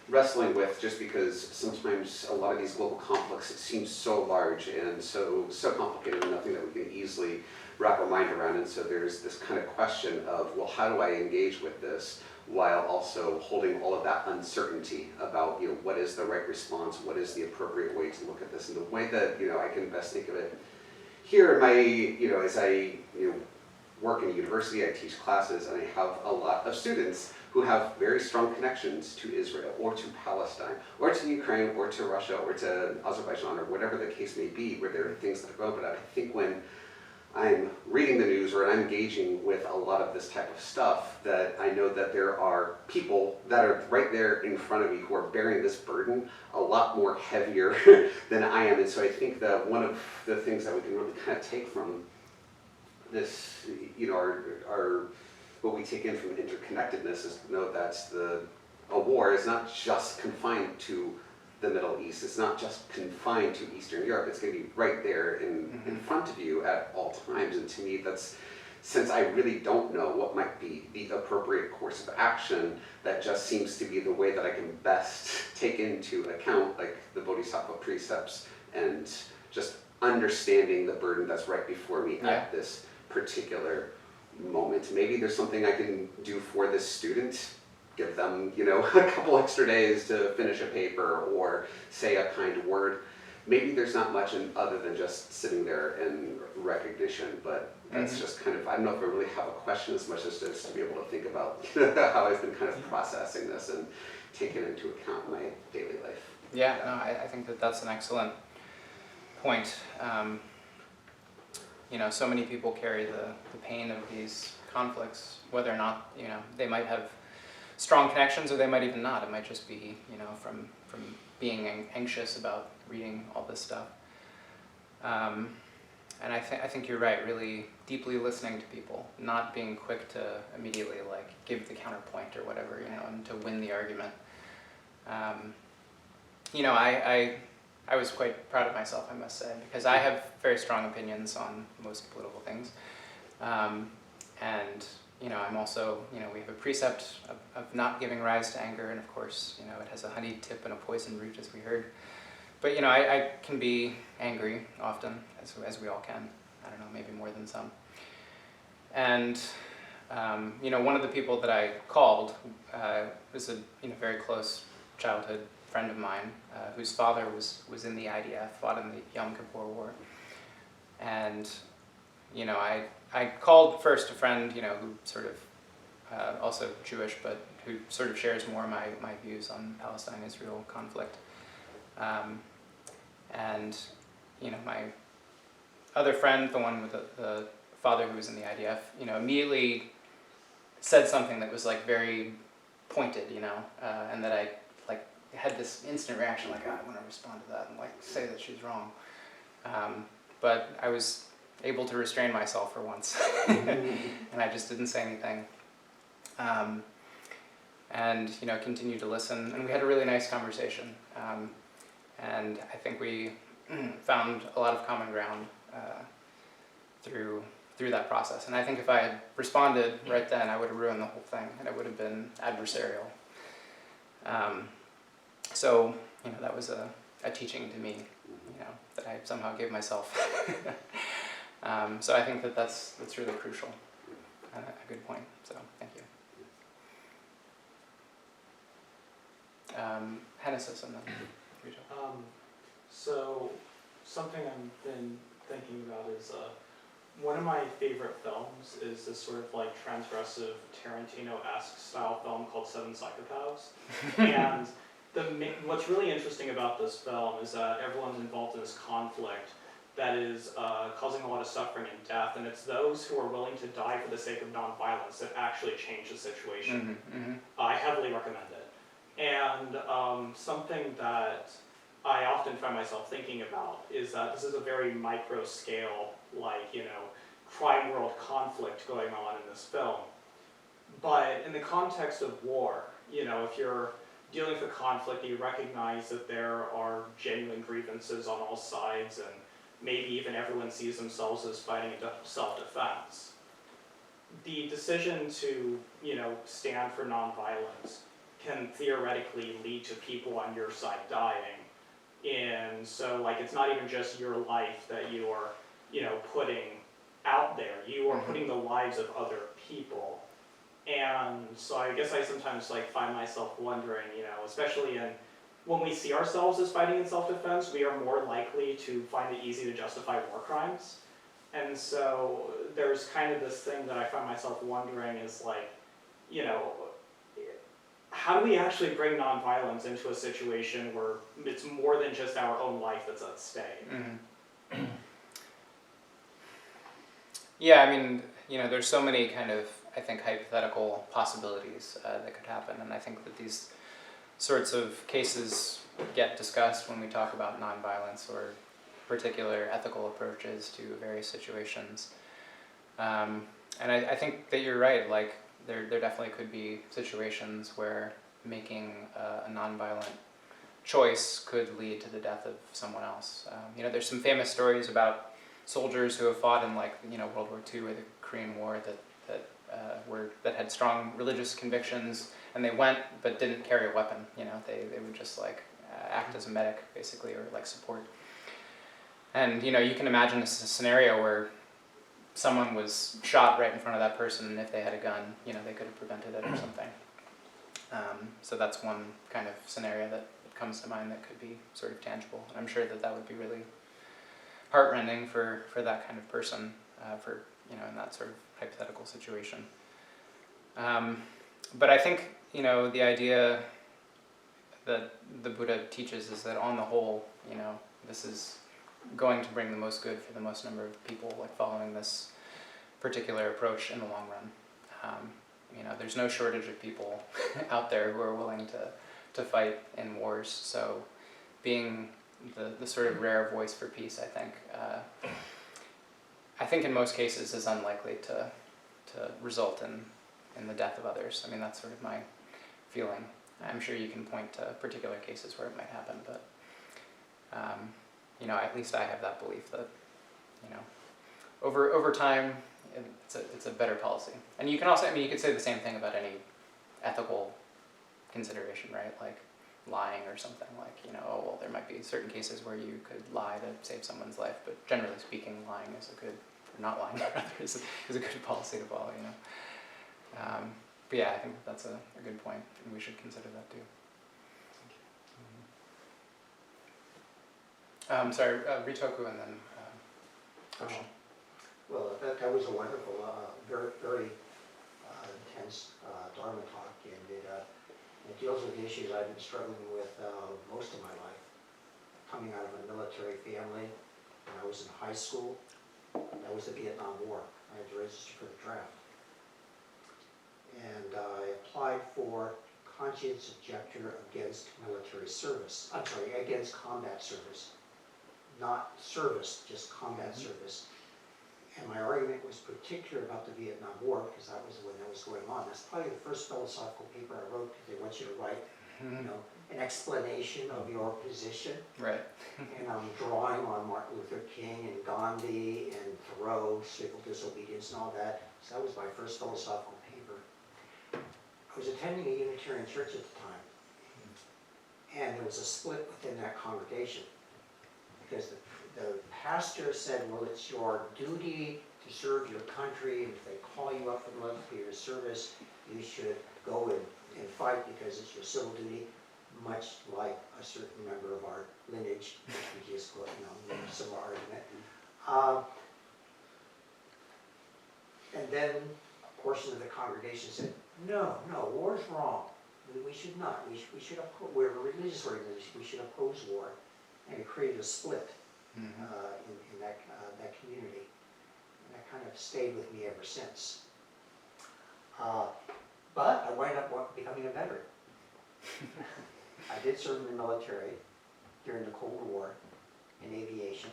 wrestling with, just because sometimes a lot of these global conflicts, it seems so large and so complicated, and nothing that we can easily wrap our mind around. And so there's this kind of question of, well, how do I engage with this while also holding all of that uncertainty about, what is the right response, what is the appropriate way to look at this, and the way that, I can best think of it. Here in my, as I, work in a university, I teach classes, and I have a lot of students who have very strong connections to Israel, or to Palestine, or to Ukraine, or to Russia, or to Azerbaijan, or whatever the case may be, where there are things that are going. But I think when I'm reading the news, or I'm engaging with a lot of this type of stuff, that I know that there are people that are right there in front of me who are bearing this burden a lot more heavier than I am. And so I think that one of the things that we can really kind of take from this, our what we take in from interconnectedness is to know that a war is not just confined to the Middle East. It's not just confined to Eastern Europe. It's going to be right there in front of you at all times. And to me, that's, since I really don't know what might be the appropriate course of action, that just seems to be the way that I can best take into account, like, the Bodhisattva precepts, and just understanding the burden that's right before me at this particular moment. Maybe there's something I can do for this student, give them, a couple extra days to finish a paper, or say a kind word. Maybe there's not much other than just sitting there in recognition, but that's just kind of, I don't know if I really have a question as much as just to be able to think about how I've been kind of processing this and taking into account my daily life. Yeah, no, I think that's an excellent point. So many people carry the pain of these conflicts, whether or not, they might have strong connections, or they might even not. It might just be, from being anxious about reading all this stuff. And I think you're right, really deeply listening to people, not being quick to immediately, give the counterpoint or whatever, and to win the argument. I was quite proud of myself, I must say, because I have very strong opinions on most political things. And I'm also, we have a precept of not giving rise to anger, and of course, it has a honey tip and a poison root, as we heard. But, I can be angry often, as we all can. I don't know, maybe more than some. And, one of the people that I called was a very close childhood friend of mine, whose father was in the IDF, fought in the Yom Kippur War. And, I called first a friend, who sort of, also Jewish, but who sort of shares more my views on Palestine-Israel conflict. And, my other friend, the one with the father who was in the IDF, immediately said something that was, very pointed, and that I, had this instant reaction, I want to respond to that and, say that she's wrong. But I was able to restrain myself for once, and I just didn't say anything. And, continued to listen, and we had a really nice conversation. And I think we found a lot of common ground through that process. And I think if I had responded right then, I would have ruined the whole thing, and it would have been adversarial. So, that was a teaching to me, that I somehow gave myself. So I think that's really crucial and a good point. So thank you. Hannah says something. So something I've been thinking about is one of my favorite films is this sort of transgressive Tarantino-esque style film called Seven Psychopaths. And what's really interesting about this film is that everyone's involved in this conflict that is causing a lot of suffering and death, and it's those who are willing to die for the sake of nonviolence that actually change the situation. I heavily recommend it. And something that I often find myself thinking about is that this is a very micro scale, crime world conflict going on in this film. But in the context of war, if you're dealing with a conflict, you recognize that there are genuine grievances on all sides, and maybe even everyone sees themselves as fighting in self-defense. The decision to, stand for nonviolence can theoretically lead to people on your side dying. And so, it's not even just your life that you are, putting out there. You are putting the lives of other people. And so I guess I sometimes find myself wondering, especially when we see ourselves as fighting in self-defense, we are more likely to find it easy to justify war crimes. And so there's kind of this thing that I find myself wondering is how do we actually bring nonviolence into a situation where it's more than just our own life that's at stake? Mm-hmm. Yeah, I mean, there's so many kind of, I think, hypothetical possibilities that could happen, and I think that these sorts of cases get discussed when we talk about nonviolence or particular ethical approaches to various situations. And I think that you're right, there definitely could be situations where making a nonviolent choice could lead to the death of someone else. There's some famous stories about soldiers who have fought in World War II or the Korean War that had strong religious convictions, and they went but didn't carry a weapon. They would just act as a medic basically, or support. And you can imagine this is a scenario where someone was shot right in front of that person, and if they had a gun, they could have prevented it or something. So that's one kind of scenario that comes to mind that could be sort of tangible. And I'm sure that would be really heartrending for that kind of person, in that sort of hypothetical situation. But I think, the idea that the Buddha teaches is that on the whole, this is going to bring the most good for the most number of people, following this particular approach in the long run. There's no shortage of people out there who are willing to fight in wars, so being the sort of rare voice for peace, I think in most cases is unlikely to result in the death of others. I mean, that's sort of my feeling. I'm sure you can point to particular cases where it might happen, but at least I have that belief that over time it's a better policy. And you can also, you could say the same thing about any ethical consideration, right? Lying or something, there might be certain cases where you could lie to save someone's life, but generally speaking, lying is a good, or not lying rather, is a good policy to follow, But yeah, I think that's a good point, and we should consider that too. Sorry, Ritoku and then Ocean. Well, that was a wonderful, very, very intense Dharma talk, and it deals with issues I've been struggling with most of my life. Coming out of a military family, when I was in high school, that was the Vietnam War. I had to register for the draft. And I applied for conscience objector against military service. I'm sorry, against combat service. Not service, just combat service. And my argument was particular about the Vietnam War, because that was when that was going on. That's probably the first philosophical paper I wrote, because they want you to write, an explanation of your position. Right. And I'm drawing on Martin Luther King and Gandhi and Thoreau, civil disobedience and all that. So that was my first philosophical paper. I was attending a Unitarian church at the time, and there was a split within that congregation, because the pastor said, well, it's your duty to serve your country, and if they call you up for military service, you should go and fight because it's your civil duty, much like a certain member of our lineage, which we just put, similar argument. And then a portion of the congregation said, no, war's wrong. We should not. We should oppose, we're a religious organization, we should oppose war. And it created a split in that community. And that kind of stayed with me ever since. But I wound up becoming a veteran. I did serve in the military during the Cold War in aviation.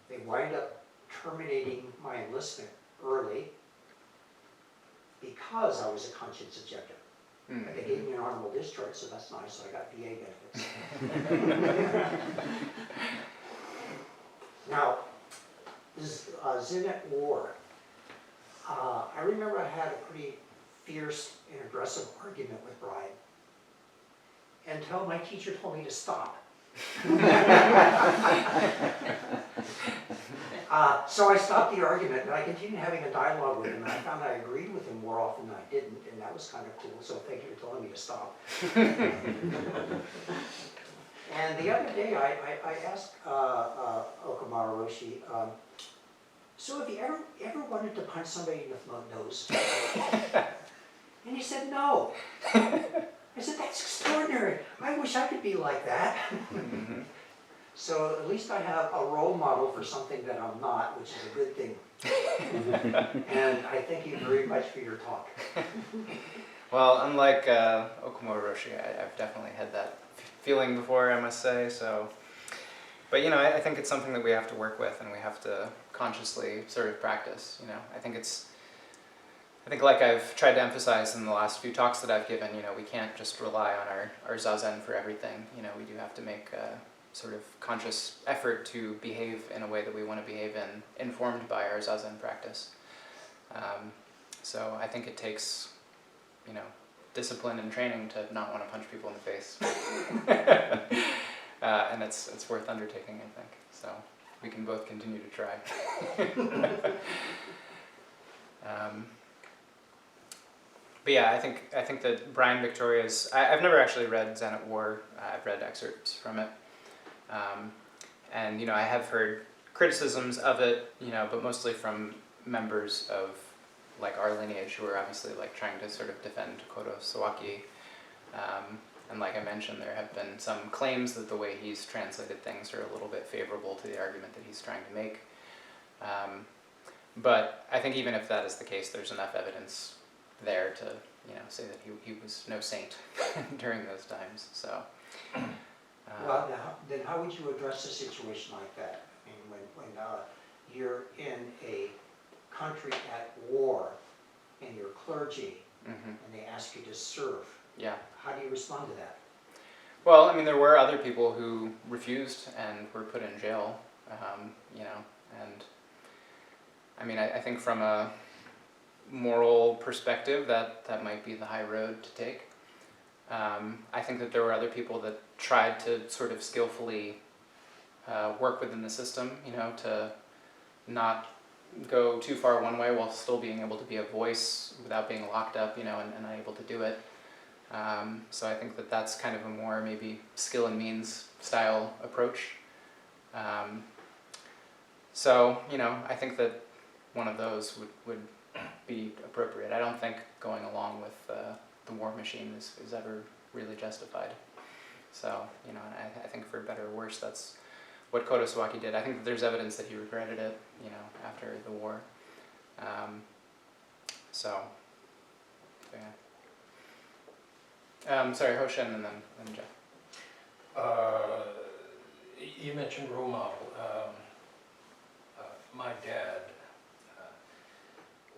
They wind up terminating my enlistment early because I was a conscience objector. But they gave me an honorable discharge, so that's nice, so I got VA benefits. Now, this Zen at War, I remember I had a pretty fierce and aggressive argument with Brian until my teacher told me to stop. So I stopped the argument, and I continued having a dialogue with him, and I found I agreed with him more often than I didn't, and that was kind of cool, so thank you for telling me to stop. And the other day, I asked Okamura Roshi, so have you ever wanted to punch somebody in the nose? And he said, no. I said, that's extraordinary. I wish I could be like that. So at least I have a role model for something that I'm not, which is a good thing. And I thank you very much for your talk. Well, unlike Okamura Roshi, I've definitely had that feeling before, I must say. So, but you know, I think it's something that we have to work with, and we have to consciously sort of practice. You know, I think like I've tried to emphasize in the last few talks that I've given. You know, we can't just rely on our zazen for everything. You know, we do have to make a sort of conscious effort to behave in a way that we want to behave in, informed by our zazen practice. So I think it takes, you know, discipline and training to not want to punch people in the face. And it's worth undertaking, I think. So we can both continue to try. But yeah, I think that Brian Victoria's, I've never actually read Zen at War. I've read excerpts from it. And you know, I have heard criticisms of it, you know, but mostly from members of like our lineage who are obviously like trying to sort of defend Kodo Sawaki. And like I mentioned, there have been some claims that the way he's translated things are a little bit favorable to the argument that he's trying to make. But I think even if that is the case, there's enough evidence there to, you know, say that he was no saint during those times. So. Well, then how would you address a situation like that? I mean, when you're in a country at war and you're clergy and they ask you to serve, yeah. How do you respond to that? Well, I mean, there were other people who refused and were put in jail, you know, and I mean, I think from a moral perspective that might be the high road to take. I think that there were other people that tried to sort of skillfully work within the system, you know, to not go too far one way while still being able to be a voice without being locked up, you know, and unable to do it. So I think that that's kind of a more maybe skill and means style approach. So, you know, I think that one of those would be appropriate. I don't think going along with the war machine is ever really justified. So, you know, I think for better or worse, that's what Kodo Sawaki did. I think that there's evidence that he regretted it, you know, after the war. So yeah. Sorry, Hoshin and then Jeff. You mentioned role model. My dad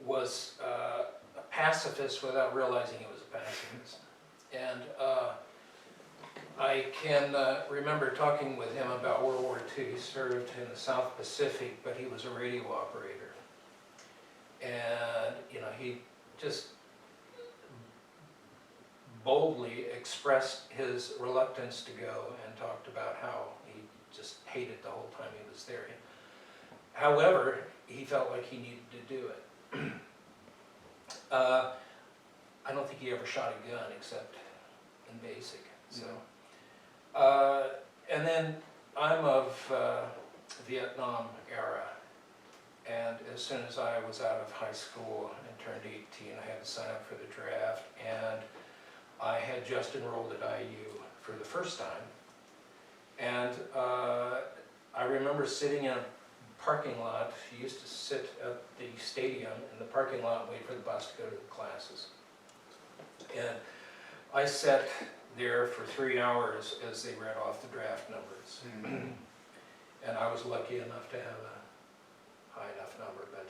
was a pacifist without realizing he was a pacifist. And I can remember talking with him about World War II. He served in the South Pacific, but he was a radio operator. And, you know, he just boldly expressed his reluctance to go and talked about how he just hated the whole time he was there. However, he felt like he needed to do it. I don't think he ever shot a gun except in basic. So, and then I'm of Vietnam era, and as soon as I was out of high school and turned 18, I had to sign up for the draft, and I had just enrolled at IU for the first time, and I remember sitting in a parking lot. He used to sit at the stadium in the parking lot and wait for the bus to go to the classes. And I sat there for 3 hours as they read off the draft numbers. And I was lucky enough to have a high enough number, but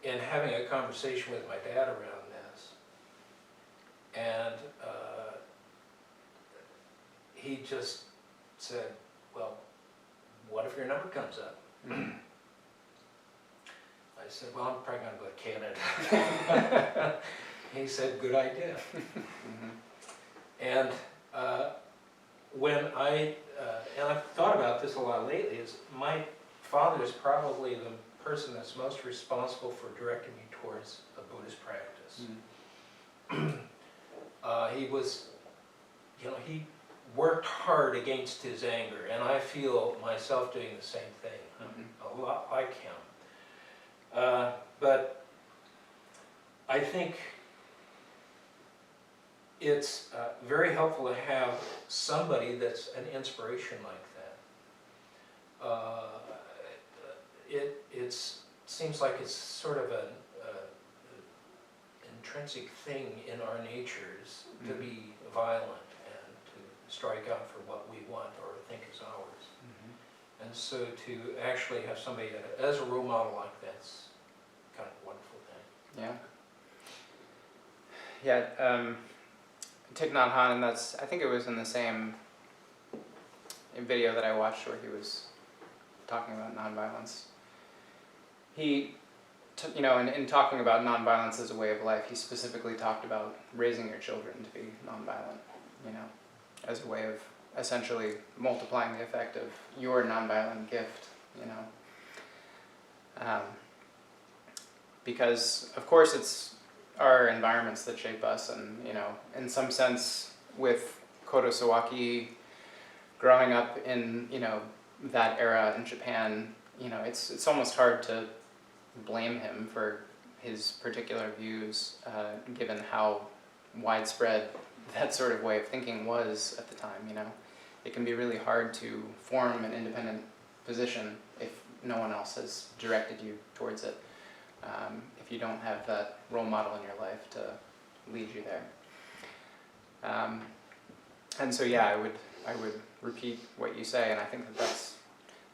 in having a conversation with my dad around this, And he just said, well, what if your number comes up? I said, well, I'm probably going to go to Canada. He said, good idea. And when and I've thought about this a lot lately, is my father is probably the person that's most responsible for directing me towards a Buddhist practice. He was, he worked hard against his anger, and I feel myself doing the same thing. I'm a lot like him. But I think it's very helpful to have somebody that's an inspiration like that. It seems like it's sort of an intrinsic thing in our natures to be violent and to strike out for what we want or think is ours. And so to actually have somebody as a role model like that's kind of a wonderful thing. Yeah. Thich Nhat Hanh, and I think it was in the same video that I watched where he was talking about nonviolence. He, in talking about nonviolence as a way of life, he specifically talked about raising your children to be nonviolent, as a way of essentially multiplying the effect of your nonviolent gift, because of course it's our environments that shape us, and in some sense with Kodo Sawaki growing up in that era in Japan, it's almost hard to blame him for his particular views, given how widespread that sort of way of thinking was at the time. It can be really hard to form an independent position if no one else has directed you towards it, if you don't have that role model in your life to lead you there. And so I would repeat what you say, and I think that's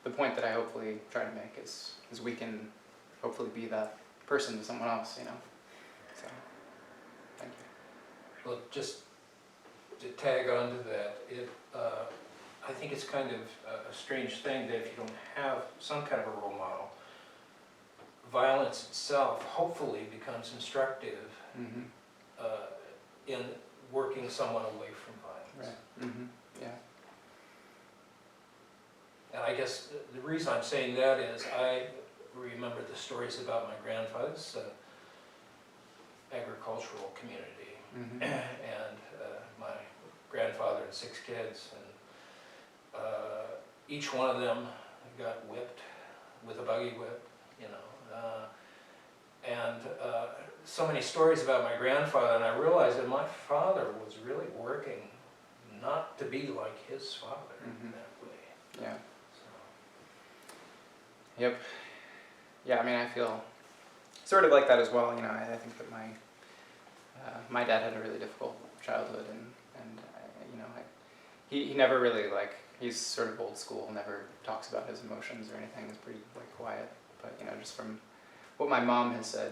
the point that I hopefully try to make is we can hopefully be that person to someone else, So, thank you. Well, just to tag on to that, I think it's kind of a strange thing that if you don't have some kind of a role model, violence itself hopefully becomes instructive in working someone away from violence. Right. Yeah. And I guess the reason I'm saying that is I remember the stories about my grandfather's agricultural community, and my grandfather and 6 kids, and each one of them got whipped with a buggy whip, and so many stories about my grandfather, and I realized that my father was really working not to be like his father in that way. Yeah. So. Yep. Yeah, I feel sort of like that as well. I think that my dad had a really difficult childhood, and he never really he's sort of old school, never talks about his emotions or anything. He's pretty quiet. But just from what my mom has said,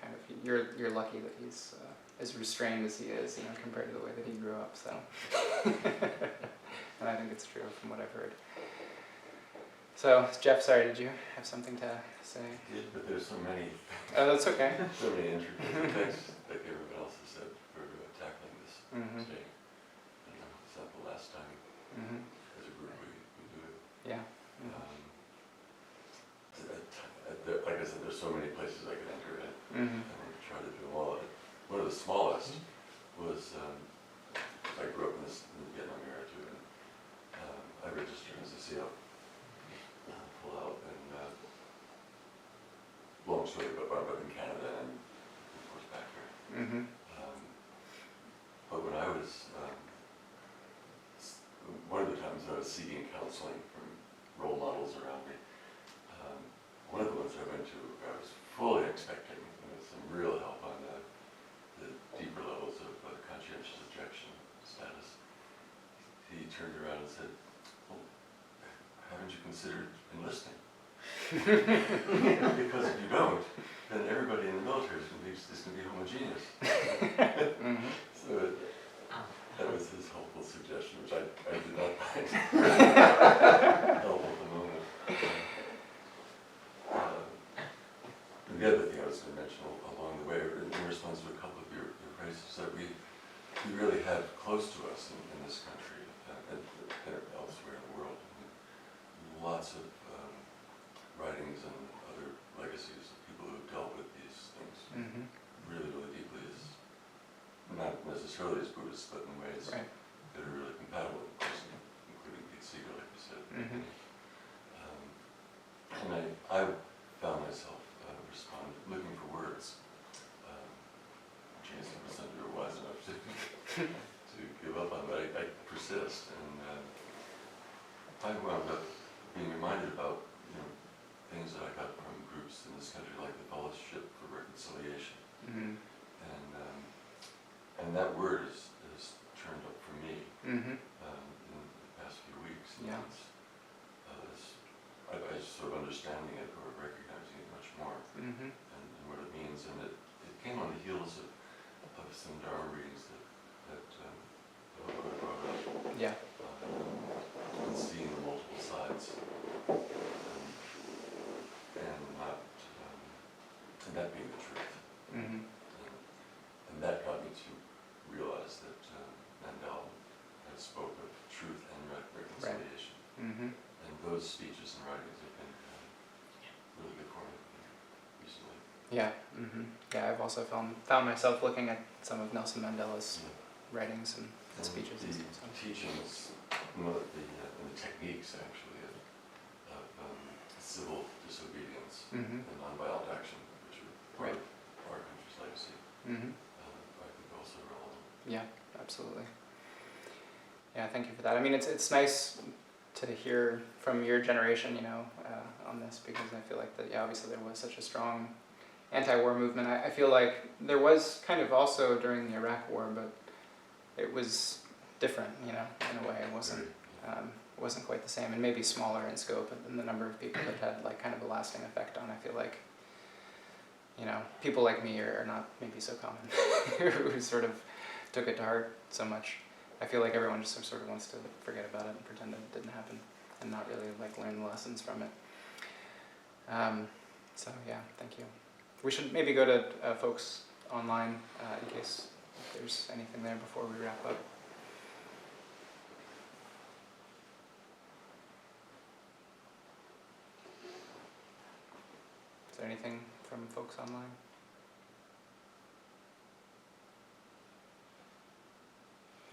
kind of you're lucky that he's as restrained as he is, compared to the way that he grew up. So, and I think it's true from what I've heard. So, Jeff, sorry, did you have something to say? Yeah, but there's so many. Oh, that's okay. So many intricate things like everyone else has said for tackling this thing. It's not the last time as a group we do it. Yeah. Like I said, there's so many places I could enter it. I want to try to do them all. One of the smallest was, I grew up in the Vietnam era too, and I registered as a SEAL. Full out, and long story, but in Canada and of course back here. But when I was, one of the times I was seeking counseling from role models around me, one of the ones I went to, I was fully expecting some real help on the deeper levels of conscientious objection status. He turned around and said, well, haven't you considered enlisting? Because if you don't, then everybody in the military is going to be homogeneous. Mhm. So that was his helpful suggestion, which I did not find helpful at the moment. And the other thing I was going to mention along the way, in response to a couple of your phrases, that we really have close to us in this country and elsewhere in the world, lots of writings and other legacies of people who have dealt with these things Mhm. really, really deeply, not necessarily as Buddhists, but in ways Right. that are really compatible, of course, including Pete Seeger, like you said. Mhm. And I found myself looking for words. James never said you were wise enough to give up on, but I persist, and I wound up being reminded about things that I got from groups in this country, like the Fellowship for Reconciliation, Mhm. and that word has turned up for me Mhm. in the past few weeks. Yeah. I sort of understanding it or recognizing it much more, Mhm. and what it means, and it came on the heels of some Dharma readings that Hope brought up. Yeah. And seeing the multiple sides, and not, and that being the truth. Mhm. And that got me to realize that Mandel had spoke of truth and reconciliation. Mhm. And those speeches and writings have been really good for me recently. Yeah. Mhm. Yeah. I've also found myself looking at some of Nelson Mandela's writings and speeches and the stuff. teachings, and the techniques actually of civil disobedience Mhm. and nonviolent action, which are part Right. of our country's legacy, Mhm. I think also relevant. Yeah. Absolutely. Yeah. Thank you for that. I mean, it's nice to hear from your generation, on this, because I feel like that. Yeah. Obviously, there was such a strong anti-war movement. I feel like there was kind of also during the Iraq War, but it was different, in a way. It wasn't quite the same, and maybe smaller in scope, and the number of people that had like kind of a lasting effect on. I feel like, people like me are not maybe so common, who sort of took it to heart so much. I feel like everyone just sort of wants to forget about it and pretend that it didn't happen, and not really like learn the lessons from it. So yeah, thank you. We should maybe go to folks online in case there's anything there before we wrap up. Is there anything from folks online?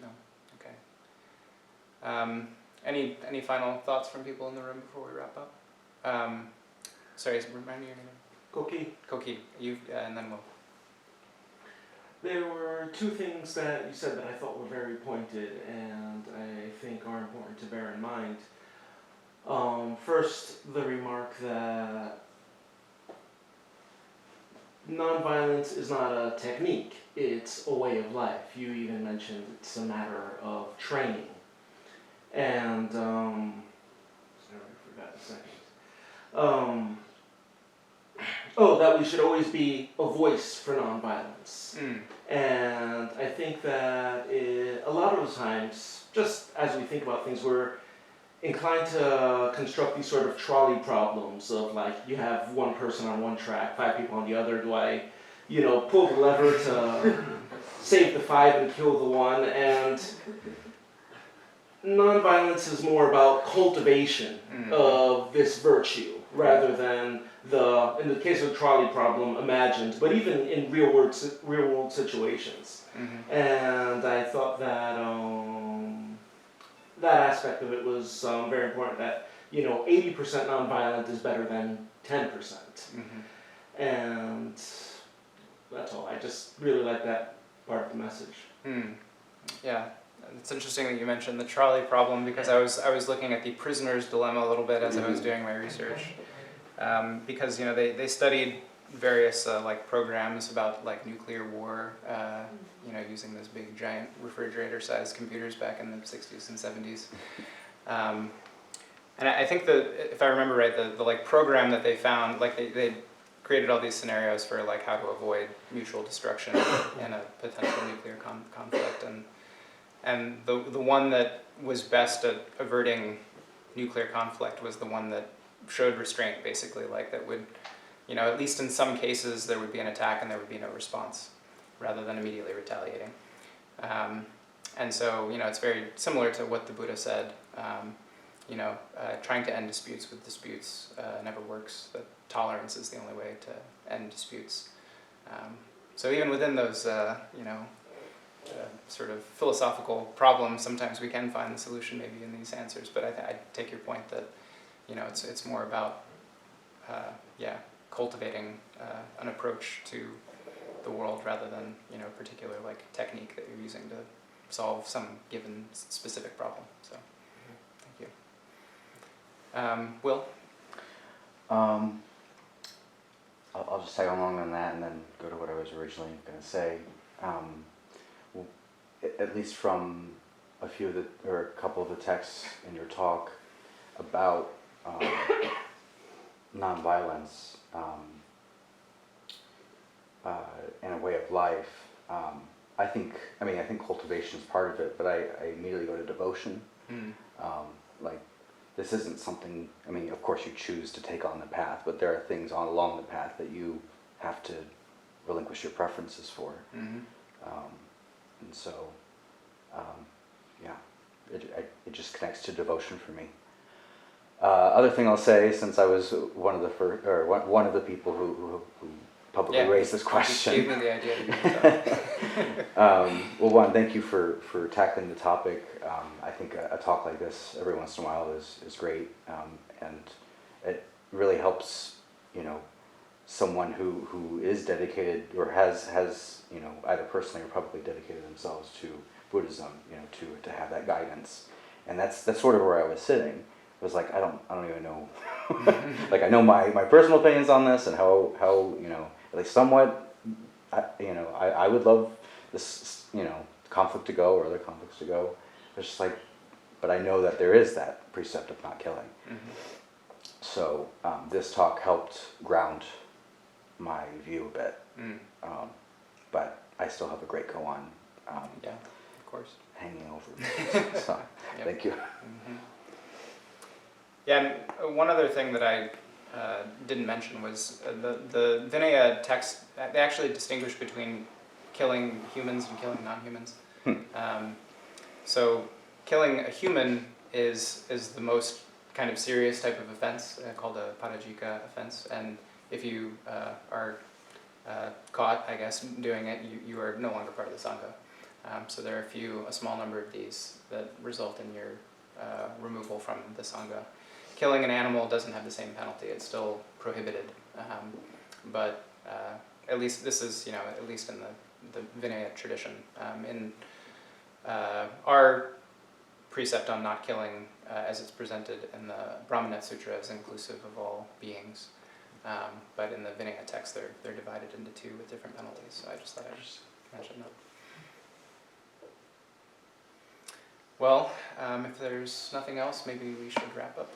No? Okay. Any final thoughts from people in the room before we wrap up? Sorry, remind me your name. Koki, Koki, and then we'll. there were two things that you said that I thought were very pointed and I think are important to bear in mind. First, the remark that nonviolence is not a technique, it's a way of life. You even mentioned it's a matter of training. And, sorry, I forgot a second. That we should always be a voice for nonviolence. And I think that a lot of the times, just as we think about things, we're inclined to construct these sort of trolley problems of like, you have one person on one track, 5 people on the other. Do I, pull the lever to save the 5 and kill the 1? And nonviolence is more about cultivation of this virtue rather than in the case of the trolley problem, imagined, but even in real world situations. And I thought that that aspect of it was very important, that 80% nonviolent is better than 10%. And that's all. I just really like that part of the message. Yeah, it's interesting that you mentioned the trolley problem, because I was looking at the prisoner's dilemma a little bit as I was doing my research, because they studied various like programs about like nuclear war, using those big giant refrigerator-sized computers back in the 60s and 70s. And I think that, if I remember right, the like program that they found, like they created all these scenarios for like how to avoid mutual destruction in a potential nuclear conflict, and the one that was best at averting nuclear conflict was the one that showed restraint, basically, like that would, at least in some cases, there would be an attack and there would be no response, rather than immediately retaliating. And so, it's very similar to what the Buddha said. Trying to end disputes with disputes never works. That tolerance is the only way to end disputes. So even within those, sort of philosophical problems, sometimes we can find the solution maybe in these answers. But I take your point that, it's more about, cultivating an approach to the world rather than, particular like technique that you're using to solve some given specific problem. So, thank you. Will? I'll just tag along on that and then go to what I was originally going to say. Well, at least from a couple of the texts in your talk about nonviolence and a way of life, I think cultivation is part of it, but I immediately go to devotion. Like, this isn't something, of course you choose to take on the path, but there are things along the path that you have to relinquish your preferences for. And so, it just connects to devotion for me. Other thing I'll say, since I was one of the people who publicly raised this question. Gave me the idea to well, one, thank you for tackling the topic. I think a talk like this every once in a while is great, and it really helps, someone who is dedicated or has either personally or publicly dedicated themselves to Buddhism, to have that guidance. And that's sort of where I was sitting. It was like, I don't even know. Like, I know my personal opinions on this and how at least somewhat, I would love this, conflict to go or other conflicts to go. It's just like, but I know that there is that precept of not killing. So this talk helped ground my view a bit. But I still have a great koan. Yeah, of course. Hanging over me. So, thank you. Yeah, and one other thing that I didn't mention was the Vinaya text, they actually distinguish between killing humans and killing non-humans. So killing a human is the most kind of serious type of offense, called a parajika offense, and if you are caught, I guess, doing it, you are no longer part of the Sangha. So there are a small number of these that result in your removal from the Sangha. Killing an animal doesn't have the same penalty; it's still prohibited. But at least this is, at least in the Vinaya tradition. In our precept on not killing, as it's presented in the Brahmanet Sutra, is inclusive of all beings. But in the Vinaya text, they're divided into two with different penalties. So I just thought I'd just mention that. Well, if there's nothing else, maybe we should wrap up.